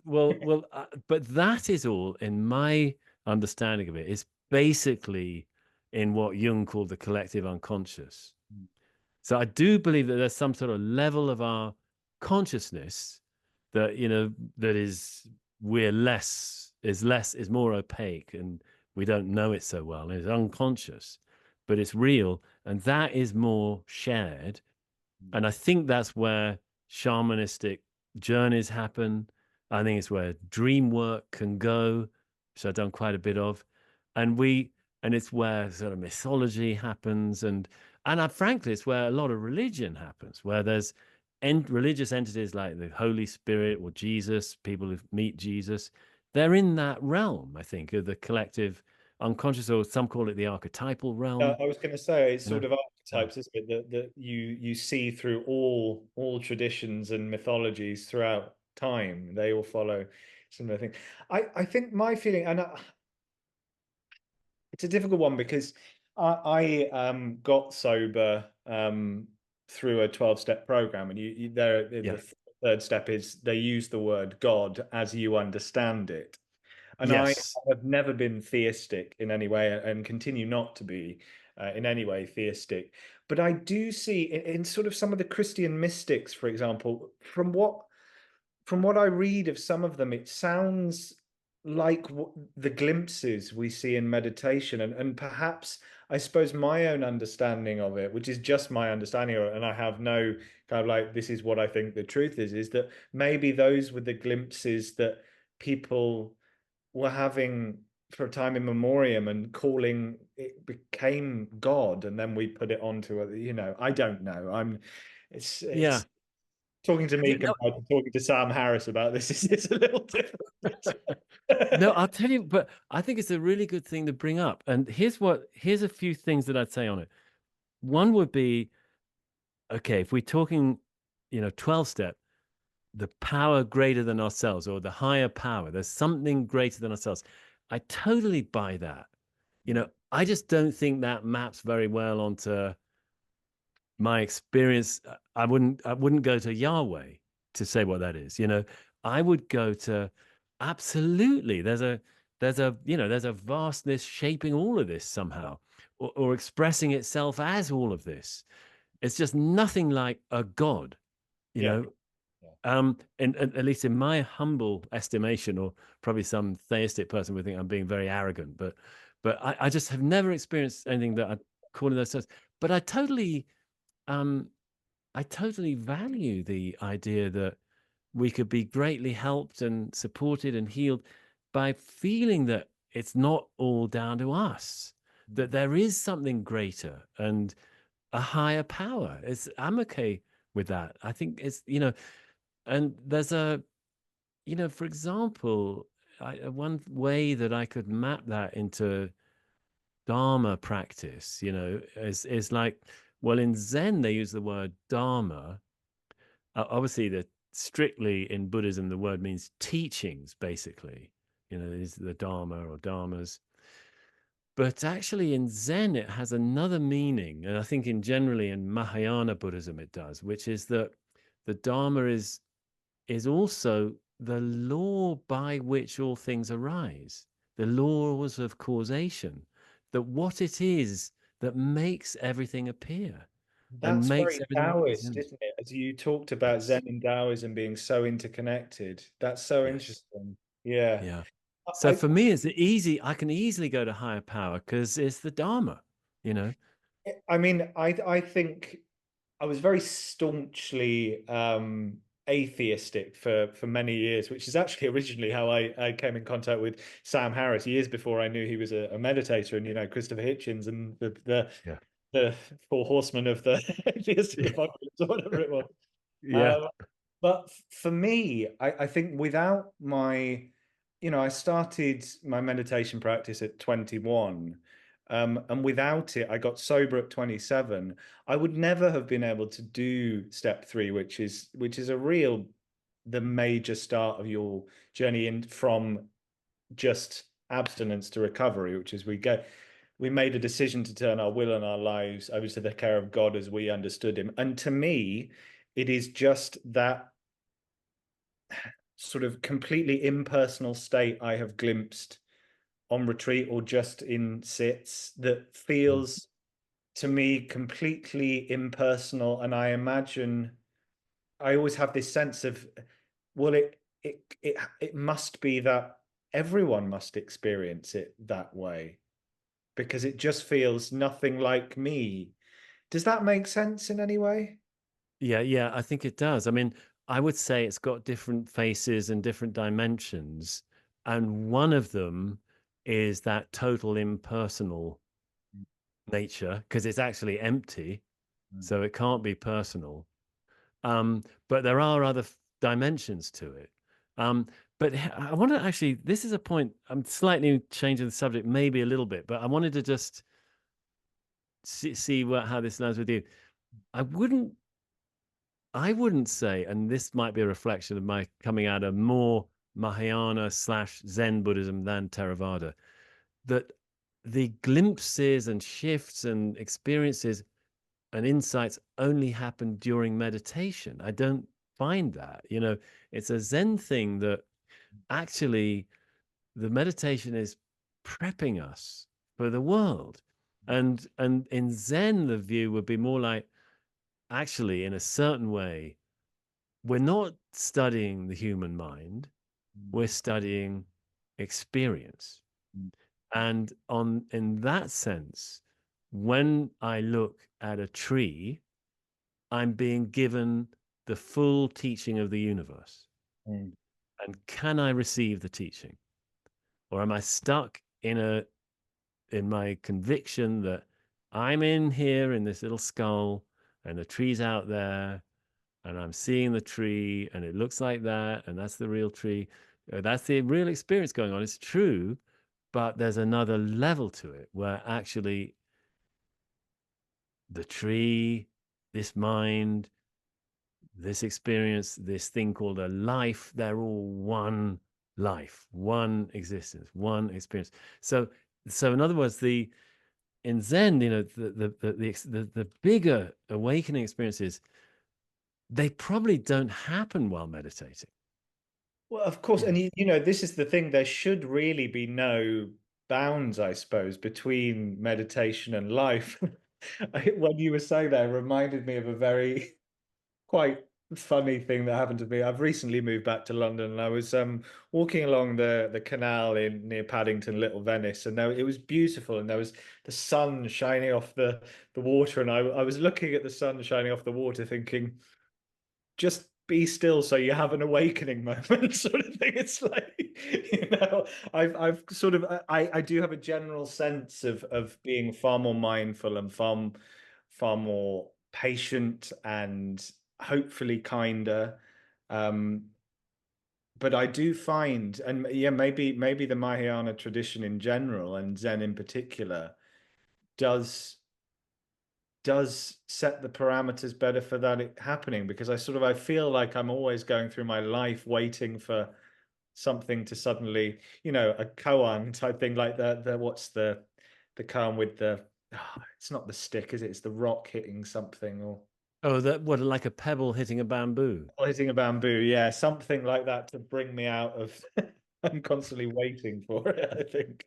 but that is all, in my understanding of it, is basically in what Jung called the collective unconscious. So I do believe that there's some sort of level of our consciousness that that is more opaque, and we don't know it so well, and it's unconscious, but it's real, and that is more shared. And I think that's where shamanistic journeys happen. I think it's where dream work can go, which I've done quite a bit of. And it's where sort of mythology happens. Frankly, it's where a lot of religion happens, where there's religious entities like the Holy Spirit or Jesus, people who meet Jesus. They're in that realm, I think, of the collective unconscious, or some call it the archetypal realm. I was going to say it's You know? sort of archetypes, isn't it? That you see through all traditions and mythologies throughout time. They all follow similar thing. I think my feeling, and it's a difficult one because I got sober through a 12-step program, and Yeah. the third step is they use the word God as you understand it. And I Yes. have never been theistic in any way and continue not to be in any way theistic. But I do see in sort of some of the Christian mystics, for example, from what I read of some of them, it sounds like the glimpses we see in meditation, and perhaps I suppose my own understanding of it, which is just my understanding of it, and I have no kind of like this is what I think the truth is that maybe those were the glimpses that people were having for a time in memoriam and calling it became God, and then we put it onto a, I don't know. Yeah. It's talking to me Yeah. No, compared to talking to Sam Harris about this is a little different. no, I'll tell you, but I think it's a really good thing to bring up. And here's a few things that I'd say on it. One would be, okay, if we're talking, 12 step, the power greater than ourselves or the higher power, there's something greater than ourselves. I totally buy that. I just don't think that maps very well onto my experience. I wouldn't go to Yahweh to say what that is. I would go to absolutely. There's a vastness shaping all of this somehow, or expressing itself as all of this. It's just nothing like a God, you Yeah, know. yeah. And at least in my humble estimation, or probably some theistic person would think I'm being very arrogant, but I just have never experienced anything that I call in those terms. But um, I totally value the idea that we could be greatly helped and supported and healed by feeling that it's not all down to us, that there is something greater and a higher power. I'm okay with that. I think and there's for example, one way that I could map that into Dharma practice, is like, well, in Zen, they use the word Dharma. Obviously, strictly in Buddhism, the word means teachings, basically. Is the Dharma or Dharmas. But actually, in Zen, it has another meaning. And I think generally in Mahayana Buddhism, it does, which is that the Dharma is also the law by which all things arise, the laws of causation, that what it is that makes everything appear and That's makes very everything Taoist, exist. isn't it? As you talked about Zen Yes. and Taoism being so interconnected. That's so Yes. interesting. Yeah. Yeah. So I, for me, it's easy. I can easily go to higher power because it's the Dharma, you know? I mean, I think I was very staunchly atheistic for many years, which is actually originally how I came in contact with Sam Harris years before I knew he was a meditator, and Christopher Hitchens and Yeah. the four horsemen of the atheistic Yeah. apocalypse or whatever it was. Yeah. Um, but for me, I think without I started my meditation practice at 21. And without it, I got sober at 27. I would never have been able to do step three, which is the major start of your journey in from just abstinence to recovery, which is we made a decision to turn our will and our lives over to the care of God as we understood him. And to me, it is just that sort of completely impersonal state I have glimpsed on retreat or just in sits that Mhm. feels to me completely impersonal. And I imagine I always have this sense of, well, it must be that everyone must experience it that way because it just feels nothing like me. Does that make sense in any way? Yeah. Yeah. I think it does. I mean, I would say it's got different faces and different dimensions. And one of them is that total impersonal nature because it's actually empty. Mm. So it can't be personal. But there are other dimensions to it. Um, but I want to actually, this is a point, I'm slightly changing the subject, maybe a little bit, but I wanted to just see how this lands with you. I wouldn't, I wouldn't say, and this might be a reflection of my coming out of more Mahayana / Zen Buddhism than Theravada, that the glimpses and shifts and experiences and insights only happen during meditation. I don't find that, it's a Zen thing that actually the meditation is prepping us for the world. And in Zen, the view would be more like, actually, in a certain way, we're not studying the human mind, we're studying experience. And in that sense, when I look at a tree, I'm being given the full teaching of the universe. Mm. And can I receive the teaching? Or am I stuck in my conviction that I'm in here in this little skull and the tree's out there and I'm seeing the tree and it looks like that and that's the real tree. That's the real experience going on. It's true, but there's another level to it where actually the tree, this mind, this experience, this thing called a life, they're all one life, one existence, one experience. So in other words, in Zen, the bigger awakening experiences, they probably don't happen while meditating. Well, of course, Yeah. and this is the thing. There should really be no bounds, I suppose, between meditation and life. When you were saying that, it reminded me of a very quite funny thing that happened to me. I've recently moved back to London, and I was walking along the canal in near Paddington, Little Venice, and it was beautiful, and there was the sun shining off the water, and I was looking at the sun shining off the water, thinking, just be still so you have an awakening moment, sort of thing. It's like, I've sort of I do have a general sense of being far more mindful and far more patient and hopefully kinder. Um, but I do find, and yeah, maybe the Mahayana tradition in general and Zen in particular does set the parameters better for that happening, because I feel like I'm always going through my life waiting for something to suddenly, a koan type thing, like the what's the koan with the it's not the stick, is it? It's the rock hitting something, Oh, that what, like a pebble hitting a bamboo? or hitting a bamboo, yeah, something like that to bring me out of I'm constantly waiting for it, I think.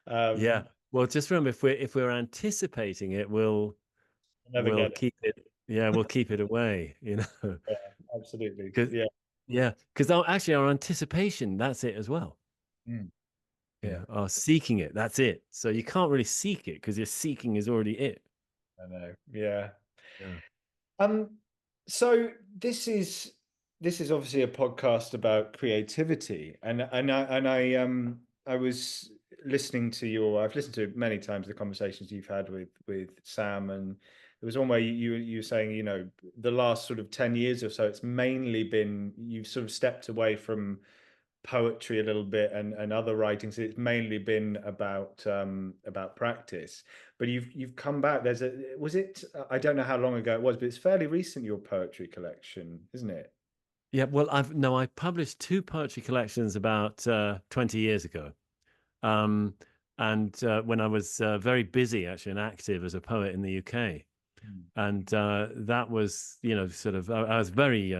Yeah. um Well, just remember, if we're anticipating it, we'll I never we'll get it. keep it. Yeah, we'll keep it away. Yeah, absolutely, Because yeah. yeah, because actually our anticipation, that's it as well. Mm. Yeah, Yeah, our seeking it, that's it. So you can't really seek it because your seeking is already it. I know, yeah. Yeah. Um, so this is obviously a podcast about creativity, and I was listening to I've listened to many times the conversations you've had with Sam, and there was one where you were saying, the last sort of 10 years or so, it's mainly been, you've sort of stepped away from poetry a little bit and other writings. It's mainly been about practice, but you've come back. Was it, I don't know how long ago it was, but it's fairly recent, your poetry collection, isn't it? Yeah, well, I published two poetry collections about 20 years ago. Um, and when I was very busy actually and active as a poet in the UK. Mm. And that was, sort of, I was very,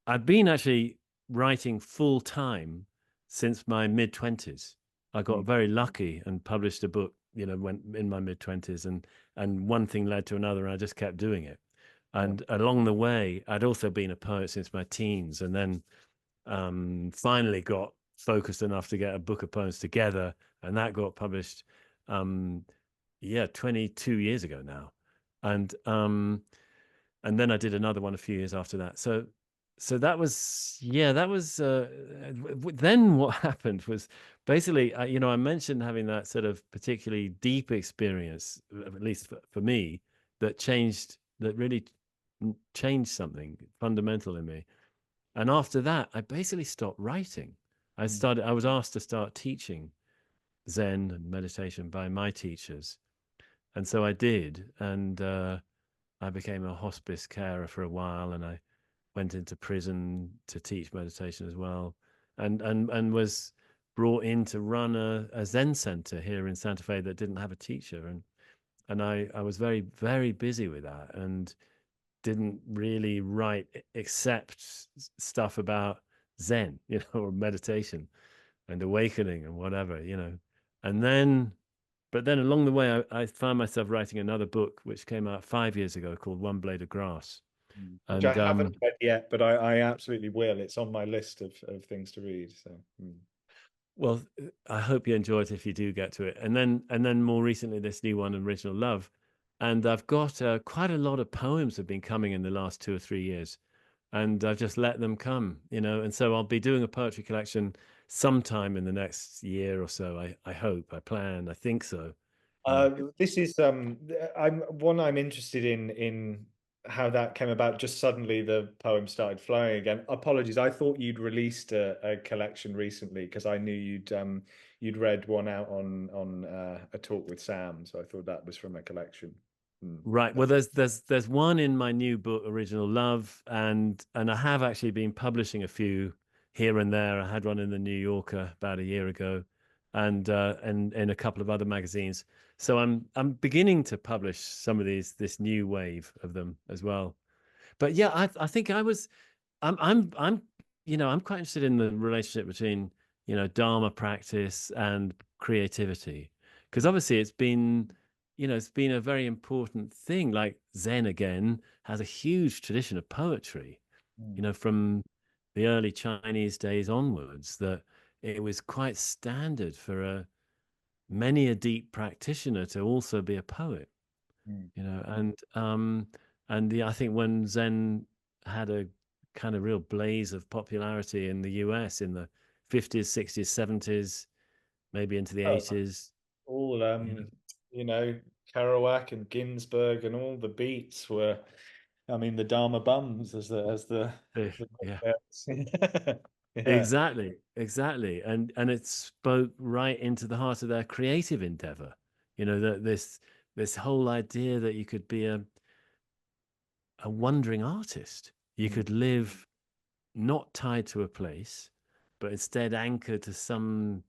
I've been actually writing full time since my mid 20s. I got Mm. very lucky and published a book, when in my mid 20s, and one thing led to another, and I just kept doing it. Yeah. And along the way, I'd also been a poet since my teens, and then finally got focused enough to get a book of poems together, and that got published, um, yeah, 22 years ago now, and then I did another one a few years after that. So that was, yeah, that was. Then what happened was basically, I mentioned having that sort of particularly deep experience, at least for me, that really changed something fundamental in me. And after that, I basically stopped writing. Mm. I was asked to start teaching Zen and meditation by my teachers. And so I did. And I became a hospice carer for a while, and I went into prison to teach meditation as well, and was brought in to run a Zen center here in Santa Fe that didn't have a teacher. And and I was very, very busy with that and didn't really write except stuff about Zen, or meditation and awakening and whatever. And then, but then along the way, I found myself writing another book, which came out 5 years ago, called One Blade of Grass. Which I And haven't read yet, but I absolutely will. It's on my list of things to read. So, well, I hope you enjoy it if you do get to it. And then more recently, this new one, Original Love. And I've got quite a lot of poems have been coming in the last 2 or 3 years, and I've just let them come. And so I'll be doing a poetry collection sometime in the next year or so. I hope, I plan, I think so. Mm. This is I'm interested in how that came about. Just suddenly the poem started flowing again. Apologies, I thought you'd released a collection recently because I knew you'd read one out on a talk with Sam, so I thought that was from a collection. Right. Well, there's one in my new book, Original Love, and I have actually been publishing a few here and there. I had one in the New Yorker about a year ago, and in a couple of other magazines. So I'm beginning to publish some of this new wave of them as well. But yeah, I think I'm quite interested in the relationship between Dharma practice and creativity, because obviously it's been a very important thing. Like Zen again has a huge tradition of poetry, Mm, from the early Chinese days onwards, that it was quite standard for many a deep practitioner to also be a poet. mm, you know and I think when Zen had a kind of real blaze of popularity in the US in the 50s, 60s, 70s, maybe into the oh, 80s. all you know you know, Kerouac and Ginsberg and all the beats were, I mean, the Dharma bums the yeah, yeah. exactly, and it spoke right into the heart of their creative endeavor. That this whole idea that you could be a wandering artist. You Mm, could live not tied to a place, but instead anchored to some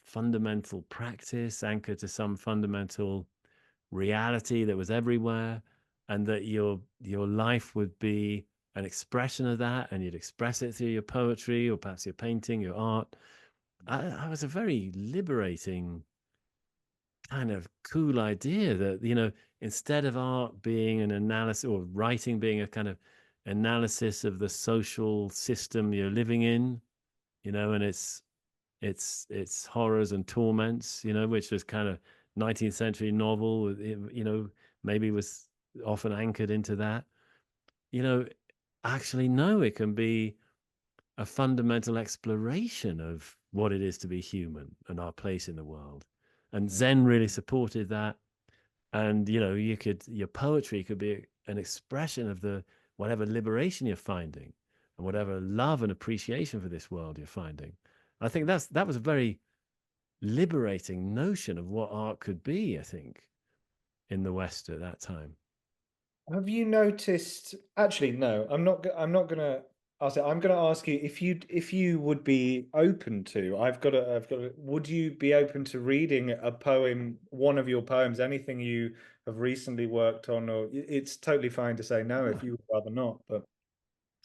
fundamental practice, anchored to some fundamental reality that was everywhere, and that your life would be an expression of that, and you'd express it through your poetry or perhaps your painting, your art. I was a very liberating kind of cool idea that instead of art being an analysis, or writing being a kind of analysis of the social system you're living in, and its horrors and torments, which was kind of 19th century novel, maybe was often anchored into that. you know Actually, no, it can be a fundamental exploration of what it is to be human and our place in the world. And mm, Zen really supported that. And your poetry could be an expression of the whatever liberation you're finding, and whatever love and appreciation for this world you're finding. I think that was a very liberating notion of what art could be, I think, in the West at that time. Have you noticed? Actually, no. I'm not gonna. I'll say I'm gonna ask you if you would be open to. Would you be open to reading a poem, one of your poems, anything you have recently worked on, or it's totally fine to say no if you would rather not. But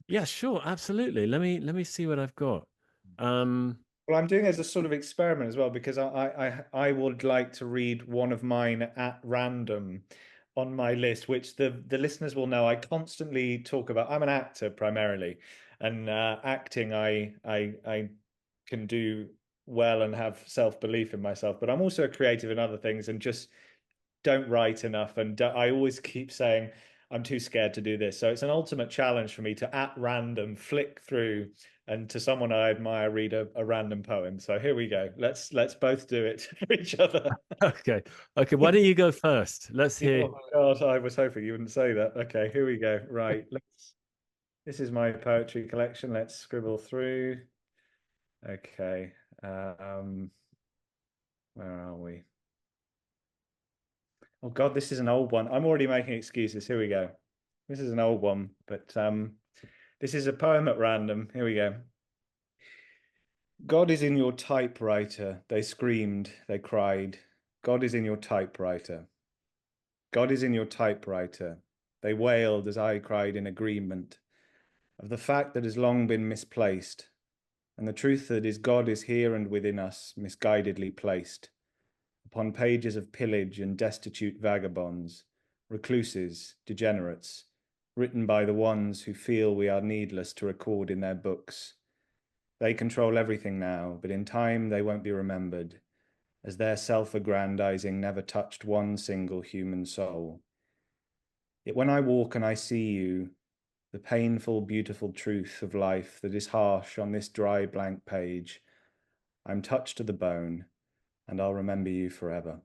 Yeah, sure, absolutely. Let me see what I've got. um well, I'm doing it as a sort of experiment as well because I would like to read one of mine at random on my list, which the listeners will know. I constantly talk about. I'm an actor primarily, and acting I can do well and have self-belief in myself, but I'm also a creative in other things and just don't write enough. And I always keep saying I'm too scared to do this. So it's an ultimate challenge for me to at random flick through and to someone I admire read a random poem. So here we go. Let's both do it for each other. okay, okay, why don't you go first? Let's hear. Oh my God, I was hoping you wouldn't say that. Okay, here we go. Right. This is my poetry collection. Let's scribble through. Okay. Where are we? Oh God, this is an old one. I'm already making excuses. Here we go. This is an old one, but this is a poem at random. Here we go. God is in your typewriter. They screamed, they cried. God is in your typewriter. God is in your typewriter. They wailed as I cried in agreement of the fact that has long been misplaced, and the truth that is God is here and within us, misguidedly placed upon pages of pillage and destitute vagabonds, recluses, degenerates, written by the ones who feel we are needless to record in their books. They control everything now, but in time they won't be remembered, as their self-aggrandizing never touched one single human soul. Yet when I walk and I see you, the painful, beautiful truth of life that is harsh on this dry, blank page, I'm touched to the bone, and I'll remember you forever.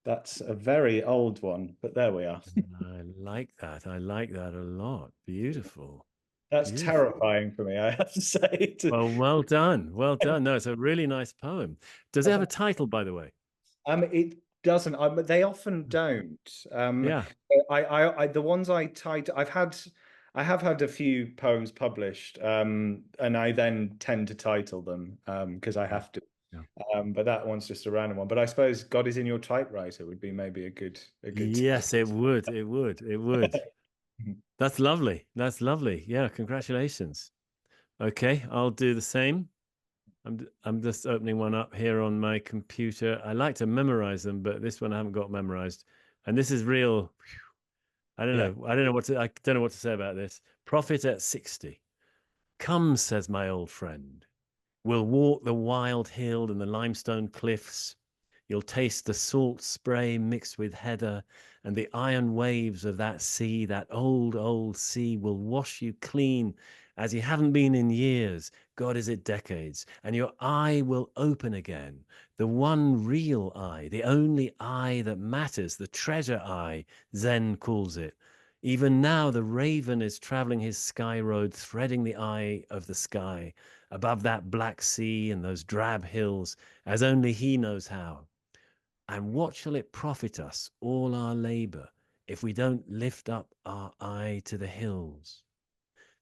That's a very old one, but there we are. I like that. I like that a lot. Beautiful. That's Beautiful. terrifying for me, I have to say. Well, well done. Well done. No, it's a really nice poem. Does it have a title, by the way? It doesn't. They often don't. Yeah. The ones I have had a few poems published, and I then tend to title them because I Yeah. have to. Yeah. But that one's just a random one. But I suppose God is in your typewriter would be maybe a good. Yes, it would. It would. It would. That's lovely. That's lovely. Yeah, congratulations. Okay, I'll do the same. I'm just opening one up here on my computer. I like to memorize them, but this one I haven't got memorized. And this is real. I don't Yeah. know. I don't know what to. I don't know what to say about this. Prophet at 60. Come, says my old friend. We'll walk the wild hill and the limestone cliffs. You'll taste the salt spray mixed with heather, and the iron waves of that sea, that old, old sea, will wash you clean as you haven't been in years. God, is it decades? And your eye will open again. The one real eye, the only eye that matters, the treasure eye, Zen calls it. Even now, the raven is traveling his sky road, threading the eye of the sky above that black sea and those drab hills, as only he knows how. And what shall it profit us, all our labor, if we don't lift up our eye to the hills?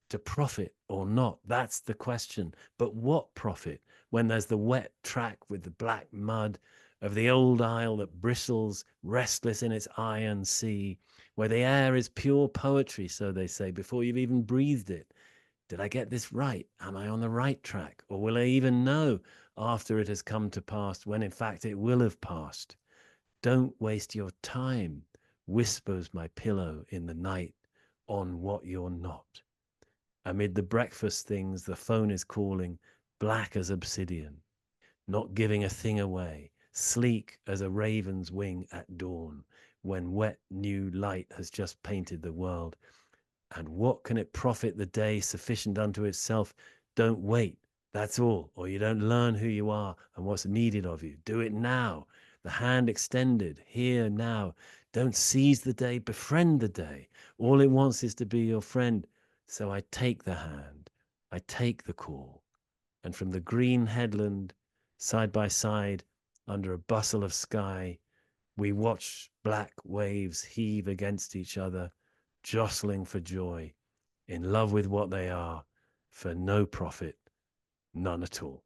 To profit or not, that's the question. But what profit when there's the wet track with the black mud of the old isle that bristles, restless in its iron sea, where the air is pure poetry, so they say, before you've even breathed it? Did I get this right? Am I on the right track? Or will I even know after it has come to pass, when in fact it will have passed? Don't waste your time, whispers my pillow in the night, on what you're not. Amid the breakfast things, the phone is calling, black as obsidian, not giving a thing away, sleek as a raven's wing at dawn, when wet new light has just painted the world. And what can it profit the day sufficient unto itself? Don't wait, that's all, or you don't learn who you are and what's needed of you. Do it now, the hand extended, here, now. Don't seize the day, befriend the day. All it wants is to be your friend. So I take the hand, I take the call, and from the green headland, side by side, under a bustle of sky, we watch black waves heave against each other, jostling for joy, in love with what they are, for no profit, none at all.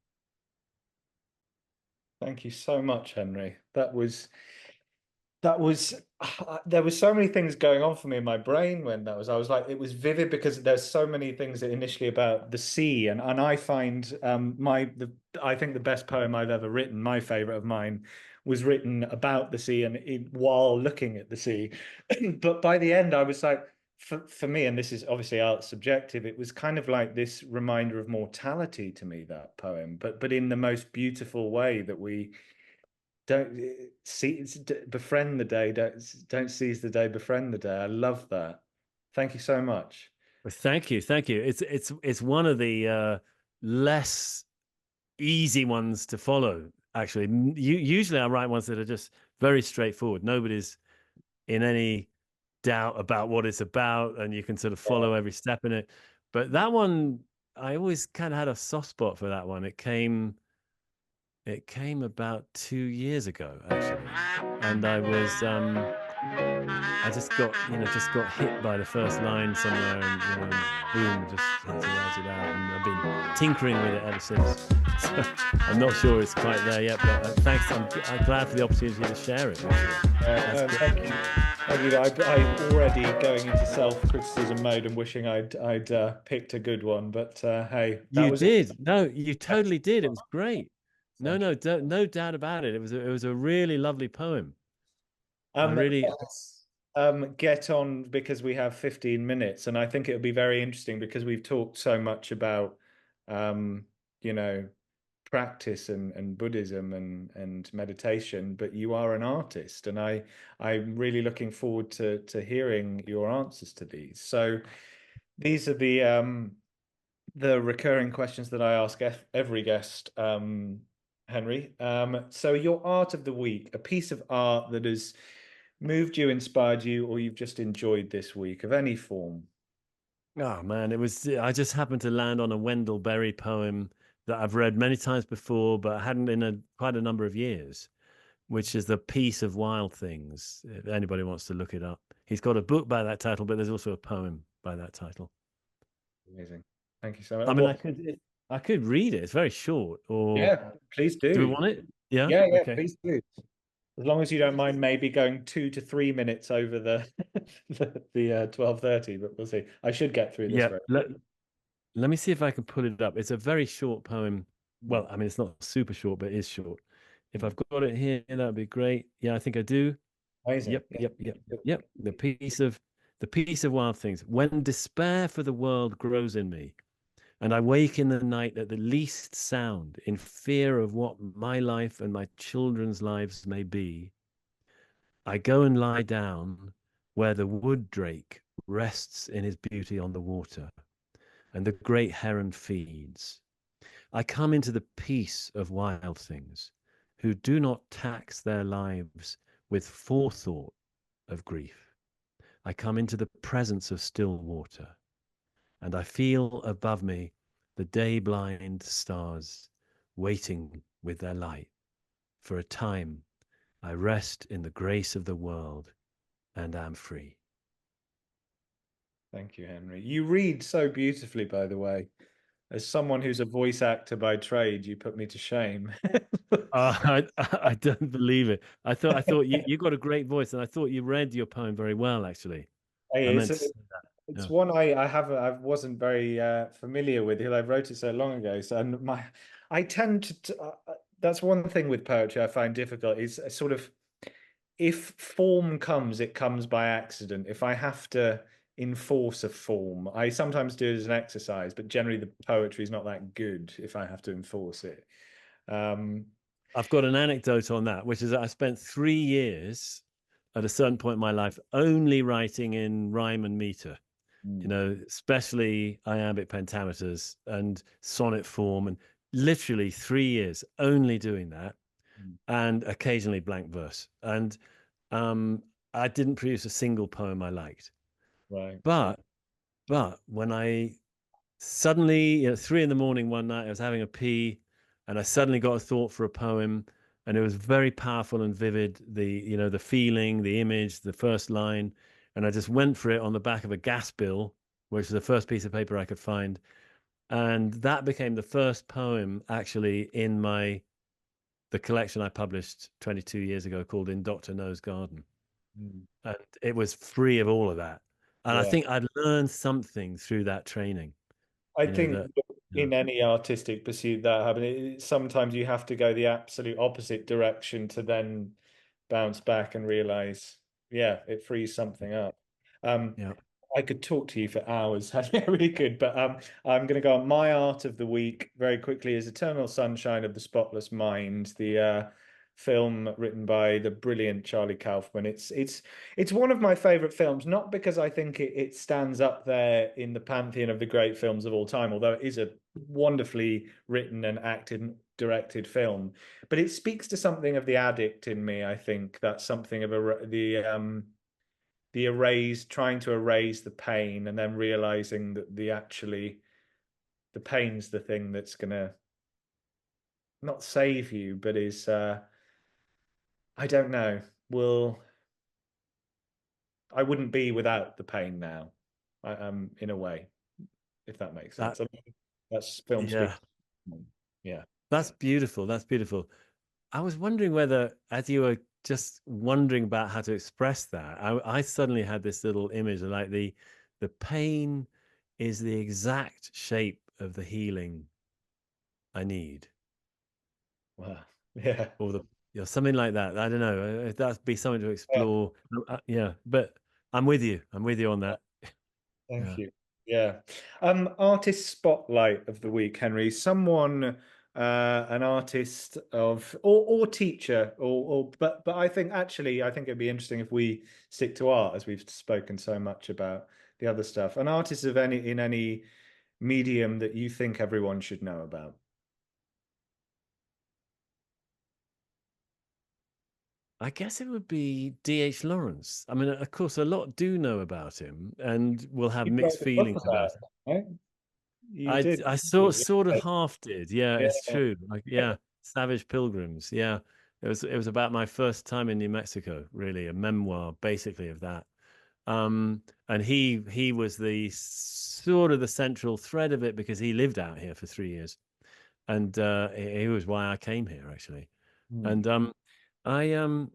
Thank you so much, Henry. That was there were so many things going on for me in my brain when that was. I was like, it was vivid because there's so many things that initially about the sea, and I find I think the best poem I've ever written, my favorite of mine, was written about the sea and while looking at the sea. But by the end, I was like, for me, and this is obviously art subjective, it was kind of like this reminder of mortality to me, that poem, but in the most beautiful way that we don't see befriend the day, don't seize the day, befriend the day. I love that. Thank you so much. Well, thank you, thank you. It's one of the less easy ones to follow. Actually, usually I write ones that are just very straightforward. Nobody's in any doubt about what it's about, and you can sort of follow every step in it. But that one, I always kind of had a soft spot for that one. It came about 2 years ago, actually, and I was I just got hit by the first line somewhere, and boom, just had to write it out, and I've been tinkering with it ever since. So I'm not sure it's quite there yet, but thanks. I'm glad for the opportunity to share it. Actually, that's No, great. thank you. Thank you. I'm already going into self-criticism mode and wishing I'd picked a good one, but hey, that You was did. No, you best. totally did. It was great. No, Thank you. no, no doubt about it. It was a really lovely poem. I really, Let's get on because we have 15 minutes, and I think it'll be very interesting because we've talked so much about um, you know, practice and Buddhism and meditation, but you are an artist, and I'm really looking forward to hearing your answers to these. So these are the recurring questions that I ask every guest, Henry. So your art of the week, a piece of art that has moved you, inspired you, or you've just enjoyed this week of any form. oh man, it was. I just happened to land on a Wendell Berry poem that I've read many times before, but hadn't in quite a number of years, which is The Peace of Wild Things. If anybody wants to look it up, he's got a book by that title, but there's also a poem by that title. Amazing. Thank you so much. I And mean, what? I could read it. It's very short. Or Yeah, please do we do. want it? Yeah. Yeah, yeah, Okay. please do. As long as you don't mind maybe going 2 to 3 minutes over the the 12:30, but we'll see. I should get through this Yeah. very. Let me see if I can pull it up. It's a very short poem. Hmm. Well, I mean, it's not super short, but it is short. If I've got it here, that would be great. Yeah, I think I do. Amazing. Yep, Yeah. yep, yep, yep. The peace of wild things. When despair for the world grows in me, and I wake in the night at the least sound, in fear of what my life and my children's lives may be, I go and lie down where the wood drake rests in his beauty on the water, and the great heron feeds. I come into the peace of wild things, who do not tax their lives with forethought of grief. I come into the presence of still water, and I feel above me the day blind stars waiting with their light. For a time, I rest in the grace of the world and am free. Thank you, Henry. You read so beautifully, by the way. As someone who's a voice actor by trade, you put me to shame. I don't believe it. I thought you got a great voice, and I thought you read your poem very well. Actually, I Hey, meant to say that. it's Yeah. one I wasn't very familiar with. I wrote it so long ago. So and my I tend that's one thing with poetry I find difficult is a sort of if form comes, it comes by accident. If I have to enforce a form, I sometimes do it as an exercise, but generally the poetry is not that good if I have to enforce it. Um, I've got an anecdote on that, which is that I spent 3 years at a certain point in my life only writing in rhyme and meter. mm, Especially iambic pentameters and sonnet form, and literally 3 years only doing that, mm, and occasionally blank verse. And um, I didn't produce a single poem I liked. right. But when I suddenly, 3 in the morning one night, I was having a pee, and I suddenly got a thought for a poem, and it was very powerful and vivid. The feeling, the image, the first line, and I just went for it on the back of a gas bill, which was the first piece of paper I could find, and that became the first poem actually in the collection I published 22 years ago called In Doctor No's Garden, Mm, and it was free of all of that. And I yeah. think I'd learned something through that training. I You know think that. Yeah. in any artistic pursuit that happen, sometimes you have to go the absolute opposite direction to then bounce back and realize, yeah, it frees something up. Um, Yeah. I could talk to you for hours. I really could, but I'm going to go on. My art of the week very quickly is Eternal Sunshine of the Spotless Mind, the film written by the brilliant Charlie Kaufman. It's one of my favorite films, not because I think it stands up there in the pantheon of the great films of all time, although it is a wonderfully written and acted and directed film, but it speaks to something of the addict in me. I think that's something of the erase, trying to erase the pain and then realizing that the pain's the thing that's gonna not save you, but is I don't know, will I wouldn't be without the pain now, in a way, if that makes That sense. I mean, that's film yeah, speak. Yeah, that's yeah. beautiful. That's beautiful. I was wondering whether, as you were just wondering about how to express that, I suddenly had this little image of like the pain is the exact shape of the healing I need, Wow. Yeah. or the something like that. I don't know. If that'd be something to Yeah. explore. Yeah, but I'm with you. I'm with you on that. Thank Yeah. you. Yeah. Artist spotlight of the week, Henry. Someone, an artist of or teacher or but I think it'd be interesting if we stick to art as we've spoken so much about the other stuff. An artist of any medium that you think everyone should know about. I guess it would be D.H. Lawrence. I mean, of course, a lot do know about him and will have You mixed wrote a book feelings about about it, him. right? You I did. I sort of half did. Yeah, Yeah. it's true. Like, yeah, Savage Pilgrims. Yeah, it was about my first time in New Mexico. Really, a memoir basically of that. And he was the sort of the central thread of it because he lived out here for 3 years, and he was why I came here actually. Mm, And I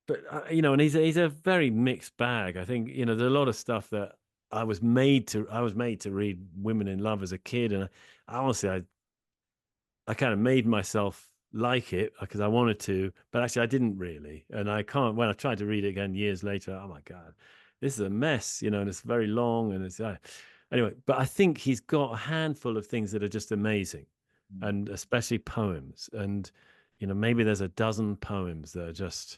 but and he's a very mixed bag. I think there's a lot of stuff that I was made to read Women in Love as a kid, and I honestly I kind of made myself like it because I wanted to, but actually I didn't really, and I can't. When I tried to read it again years later, oh my god, this is a mess, and it's very long, and it's anyway. But I think he's got a handful of things that are just amazing, mm, and especially poems, and maybe there's a dozen poems that are just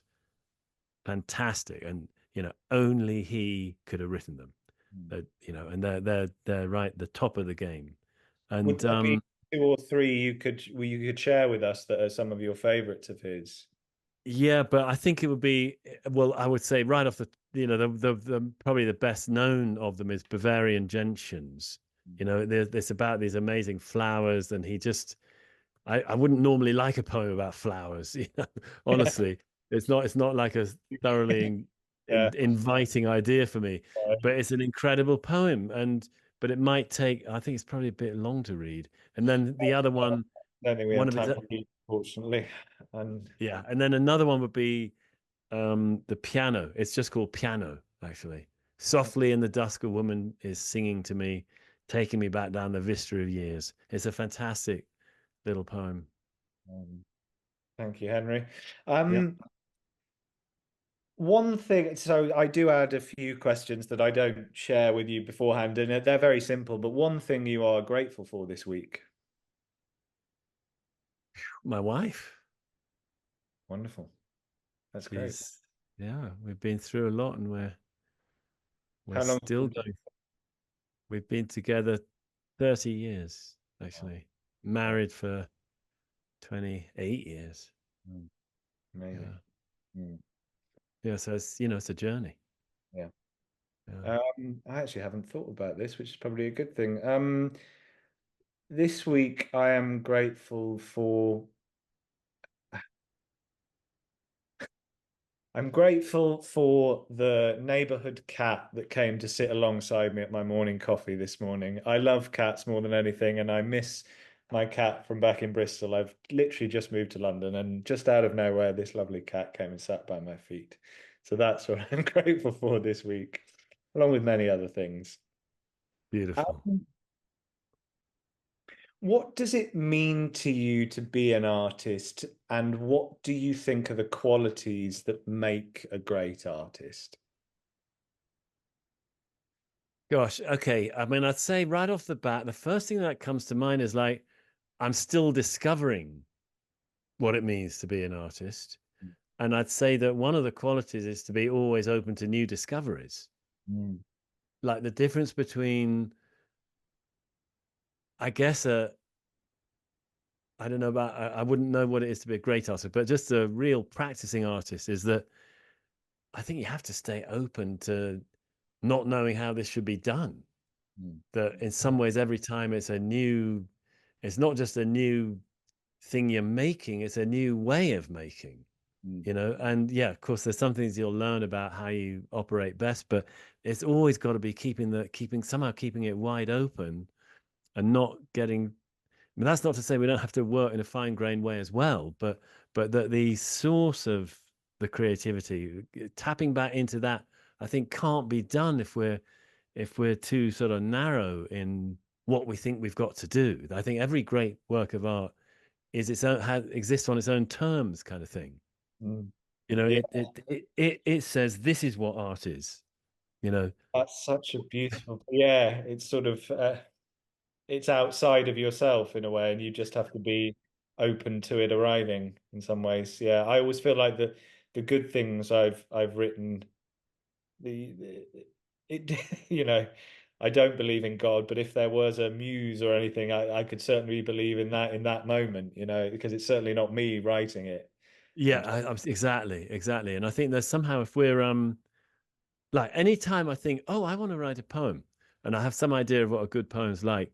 fantastic, and only he could have written them. mm. And they're right at the top of the game, Would and there be two or three you could share with us that are some of your favorites of his? yeah, but I think it would be well, I would say right off the probably the best known of them is Bavarian Gentians. It's about these amazing flowers, and I wouldn't normally like a poem about flowers, honestly. It's not like a thoroughly Yeah. inviting idea for me, but it's an incredible poem, but it might take, I think it's probably a bit long to read. And then the other one, I don't think we one have of his time for you, fortunately. And yeah, and then another one would be the piano. It's just called Piano, actually. Softly in the dusk, a woman is singing to me, taking me back down the vista of years. It's a fantastic little poem. um, thank you, Henry. Yeah. Um, One thing, so I do add a few questions that I don't share with you beforehand, and they're very simple, but one thing you are grateful for this week. My wife. Wonderful. That's great. She's yeah, we've been through a lot, and we're How long? still going. We've been together 30 years, Wow. actually. Wow. Married for 28 years. Mm, amazing. Yeah. Mm, Yeah, so it's a journey. yeah. Yeah. I actually haven't thought about this, which is probably a good thing. This week I am grateful for I'm grateful for the neighborhood cat that came to sit alongside me at my morning coffee this morning. I love cats more than anything, and I miss my cat from back in Bristol. I've literally just moved to London, and just out of nowhere, this lovely cat came and sat by my feet. So that's what I'm grateful for this week, along with many other things. Beautiful. Um, what does it mean to you to be an artist, and what do you think are the qualities that make a great artist? Gosh, okay. I mean, I'd say right off the bat, the first thing that comes to mind is like, I'm still discovering what it means to be an artist. And I'd say that one of the qualities is to be always open to new discoveries. Mm, Like the difference between, I guess, I don't know about, I wouldn't know what it is to be a great artist, but just a real practicing artist is that I think you have to stay open to not knowing how this should be done. mm, That in some ways, every time it's not just a new thing you're making, it's a new way of making. Mm. And yeah, of course there's some things you'll learn about how you operate best, but it's always got to be keeping it wide open and not getting. I mean, that's not to say we don't have to work in a fine-grained way as well, but that the source of the creativity, tapping back into that, I think can't be done if we're too sort of narrow in what we think we've got to do. I think every great work of art exists on its own terms, kind of thing. Mm. Yeah, It says this is what art is. You know, that's such a beautiful. Yeah, it's sort of it's outside of yourself in a way, and you just have to be open to it arriving in some ways. Yeah, I always feel like the good things I've written, the it you know, I don't believe in God, but if there was a muse or anything, I could certainly believe in that moment, because it's certainly not me writing it. yeah, And exactly. And I think there's somehow if we're like anytime I think, oh, I want to write a poem, and I have some idea of what a good poem's like,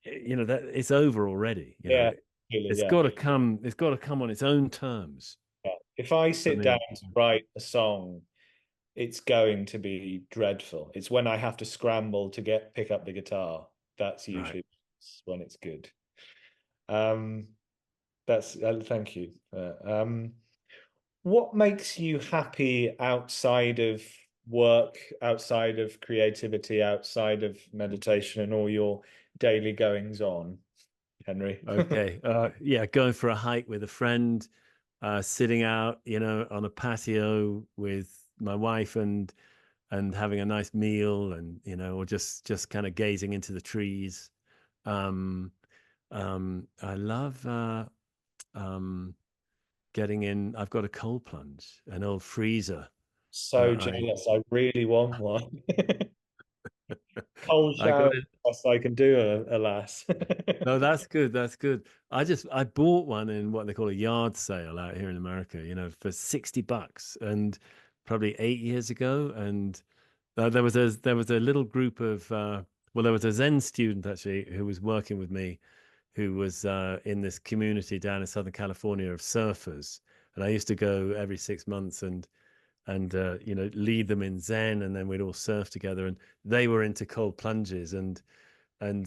that it's over already. yeah, really, It's yeah. got to come. It's got to come on its own terms Yeah. If I for sit down me. to write a song, it's going to be dreadful. It's when I have to scramble to pick up the guitar. That's Right. usually when it's good. Um, that's thank you. What makes you happy outside of work, outside of creativity, outside of meditation and all your daily goings on, Henry? Okay. Yeah, going for a hike with a friend, sitting out, on a patio with my wife and having a nice meal and or just kind of gazing into the trees. Um, I love um, getting in. I've got a cold plunge, an old freezer So that I jealous. I really want one. Cold I got shower, it. best I can do, alas. No, that's good. That's good. I bought one in what they call a yard sale out here in America, for $60 and probably 8 years ago. And there was a little group of there was a Zen student actually who was working with me, who was in this community down in Southern California of surfers, and I used to go every 6 months and lead them in Zen, and then we'd all surf together. And they were into cold plunges, and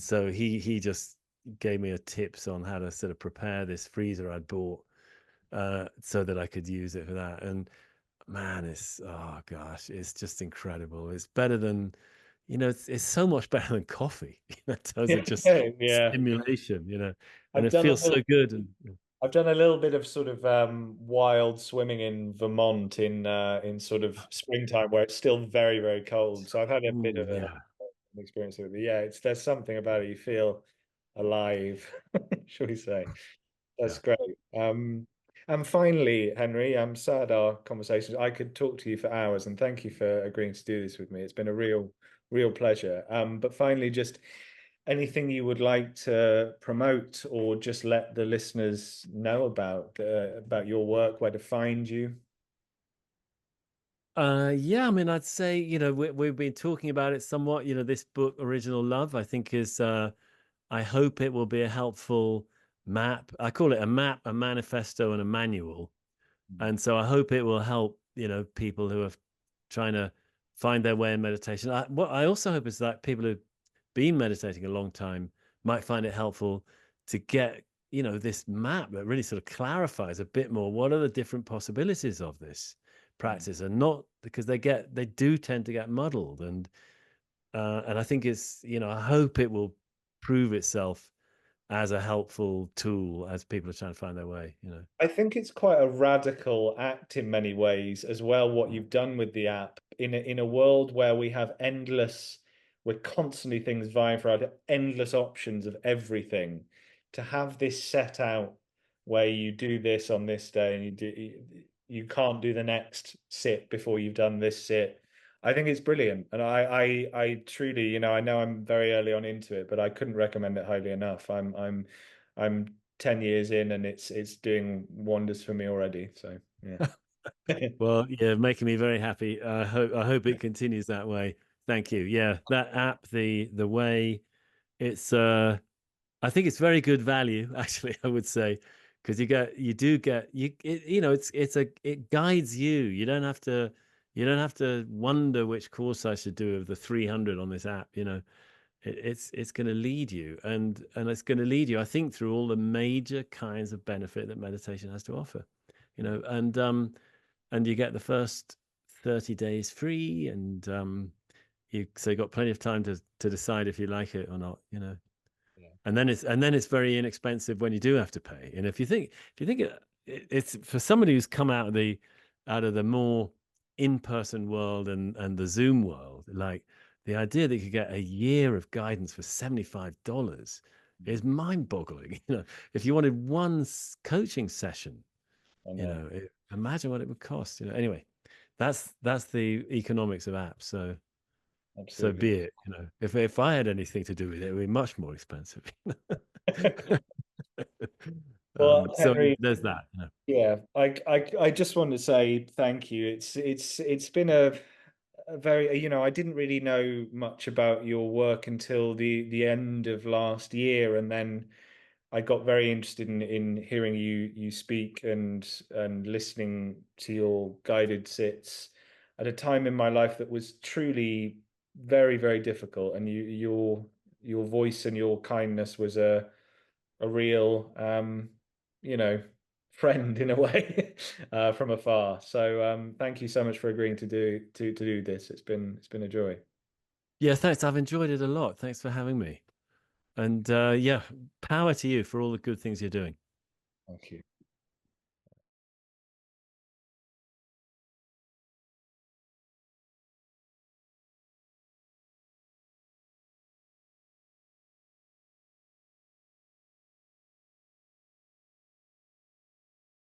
so he just gave me a tips on how to sort of prepare this freezer I'd bought so that I could use it for that. And man, oh gosh, it's just incredible. It's better than, it's so much better than coffee in terms of just Yeah, yeah. stimulation, and I've it done a feels so little good. And I've done a little bit of sort of wild swimming in Vermont in sort of springtime where it's still very, very cold. So I've had a bit ooh, of yeah, an experience with it. Yeah, there's something about it. You feel alive, shall we say. That's yeah. great. And finally, Henry, I'm sad our conversations. I could talk to you for hours, and thank you for agreeing to do this with me. It's been a real pleasure. But finally, just anything you would like to promote or just let the listeners know about your work, where to find you. Yeah, I mean, I'd say, we've been talking about it somewhat. This book, Original Love, I think I hope it will be a helpful map. I call it a map, a manifesto, and a manual. And so I hope it will help, people who are trying to find their way in meditation. What I also hope is that people who've been meditating a long time might find it helpful to get, this map that really sort of clarifies a bit more what are the different possibilities of this practice, and not because they do tend to get muddled. And I think I hope it will prove itself as a helpful tool as people are trying to find their way. I think it's quite a radical act in many ways as well, what you've done with the app in a world where we're constantly things vying for our endless options of everything. To have this set out where you do this on this day and you can't do the next sit before you've done this sit. I think it's brilliant. And I truly, I know I'm very early on into it, but I couldn't recommend it highly enough. I'm 10 years in and it's doing wonders for me already. So yeah. Well, yeah, making me very happy. I hope it continues that way. Thank you. Yeah, that app, the way it's I think it's very good value, actually, I would say, because you do get you know, it guides you. You don't have to wonder which course I should do of the 300 on this app. You know, it's going to lead you, and it's going to lead you, I think, through all the major kinds of benefit that meditation has to offer. You know, and you get the first 30 days free, and you got plenty of time to decide if you like it or not. You know, Yeah. and then it's very inexpensive when you do have to pay. And if you think it's for somebody who's come out of the more in-person world and the Zoom world, like the idea that you could get a year of guidance for $75 is mind-boggling. You know, if you wanted one coaching session, I you know. know, imagine what it would cost. You know, anyway, that's the economics of apps. So Absolutely. be it. You know, if I had anything to do with it, it would be much more expensive. Well, So Henry, there's that. You know. yeah, I just want to say thank you. It's been a very, I didn't really know much about your work until the end of last year, and then I got very interested in hearing you speak and listening to your guided sits at a time in my life that was truly very, very difficult. And your voice and your kindness was a real you know friend in a way from afar. So thank you so much for agreeing to do this. It's been a joy. Yeah, thanks. I've enjoyed it a lot. Thanks for having me. And yeah, power to you for all the good things you're doing. Thank you.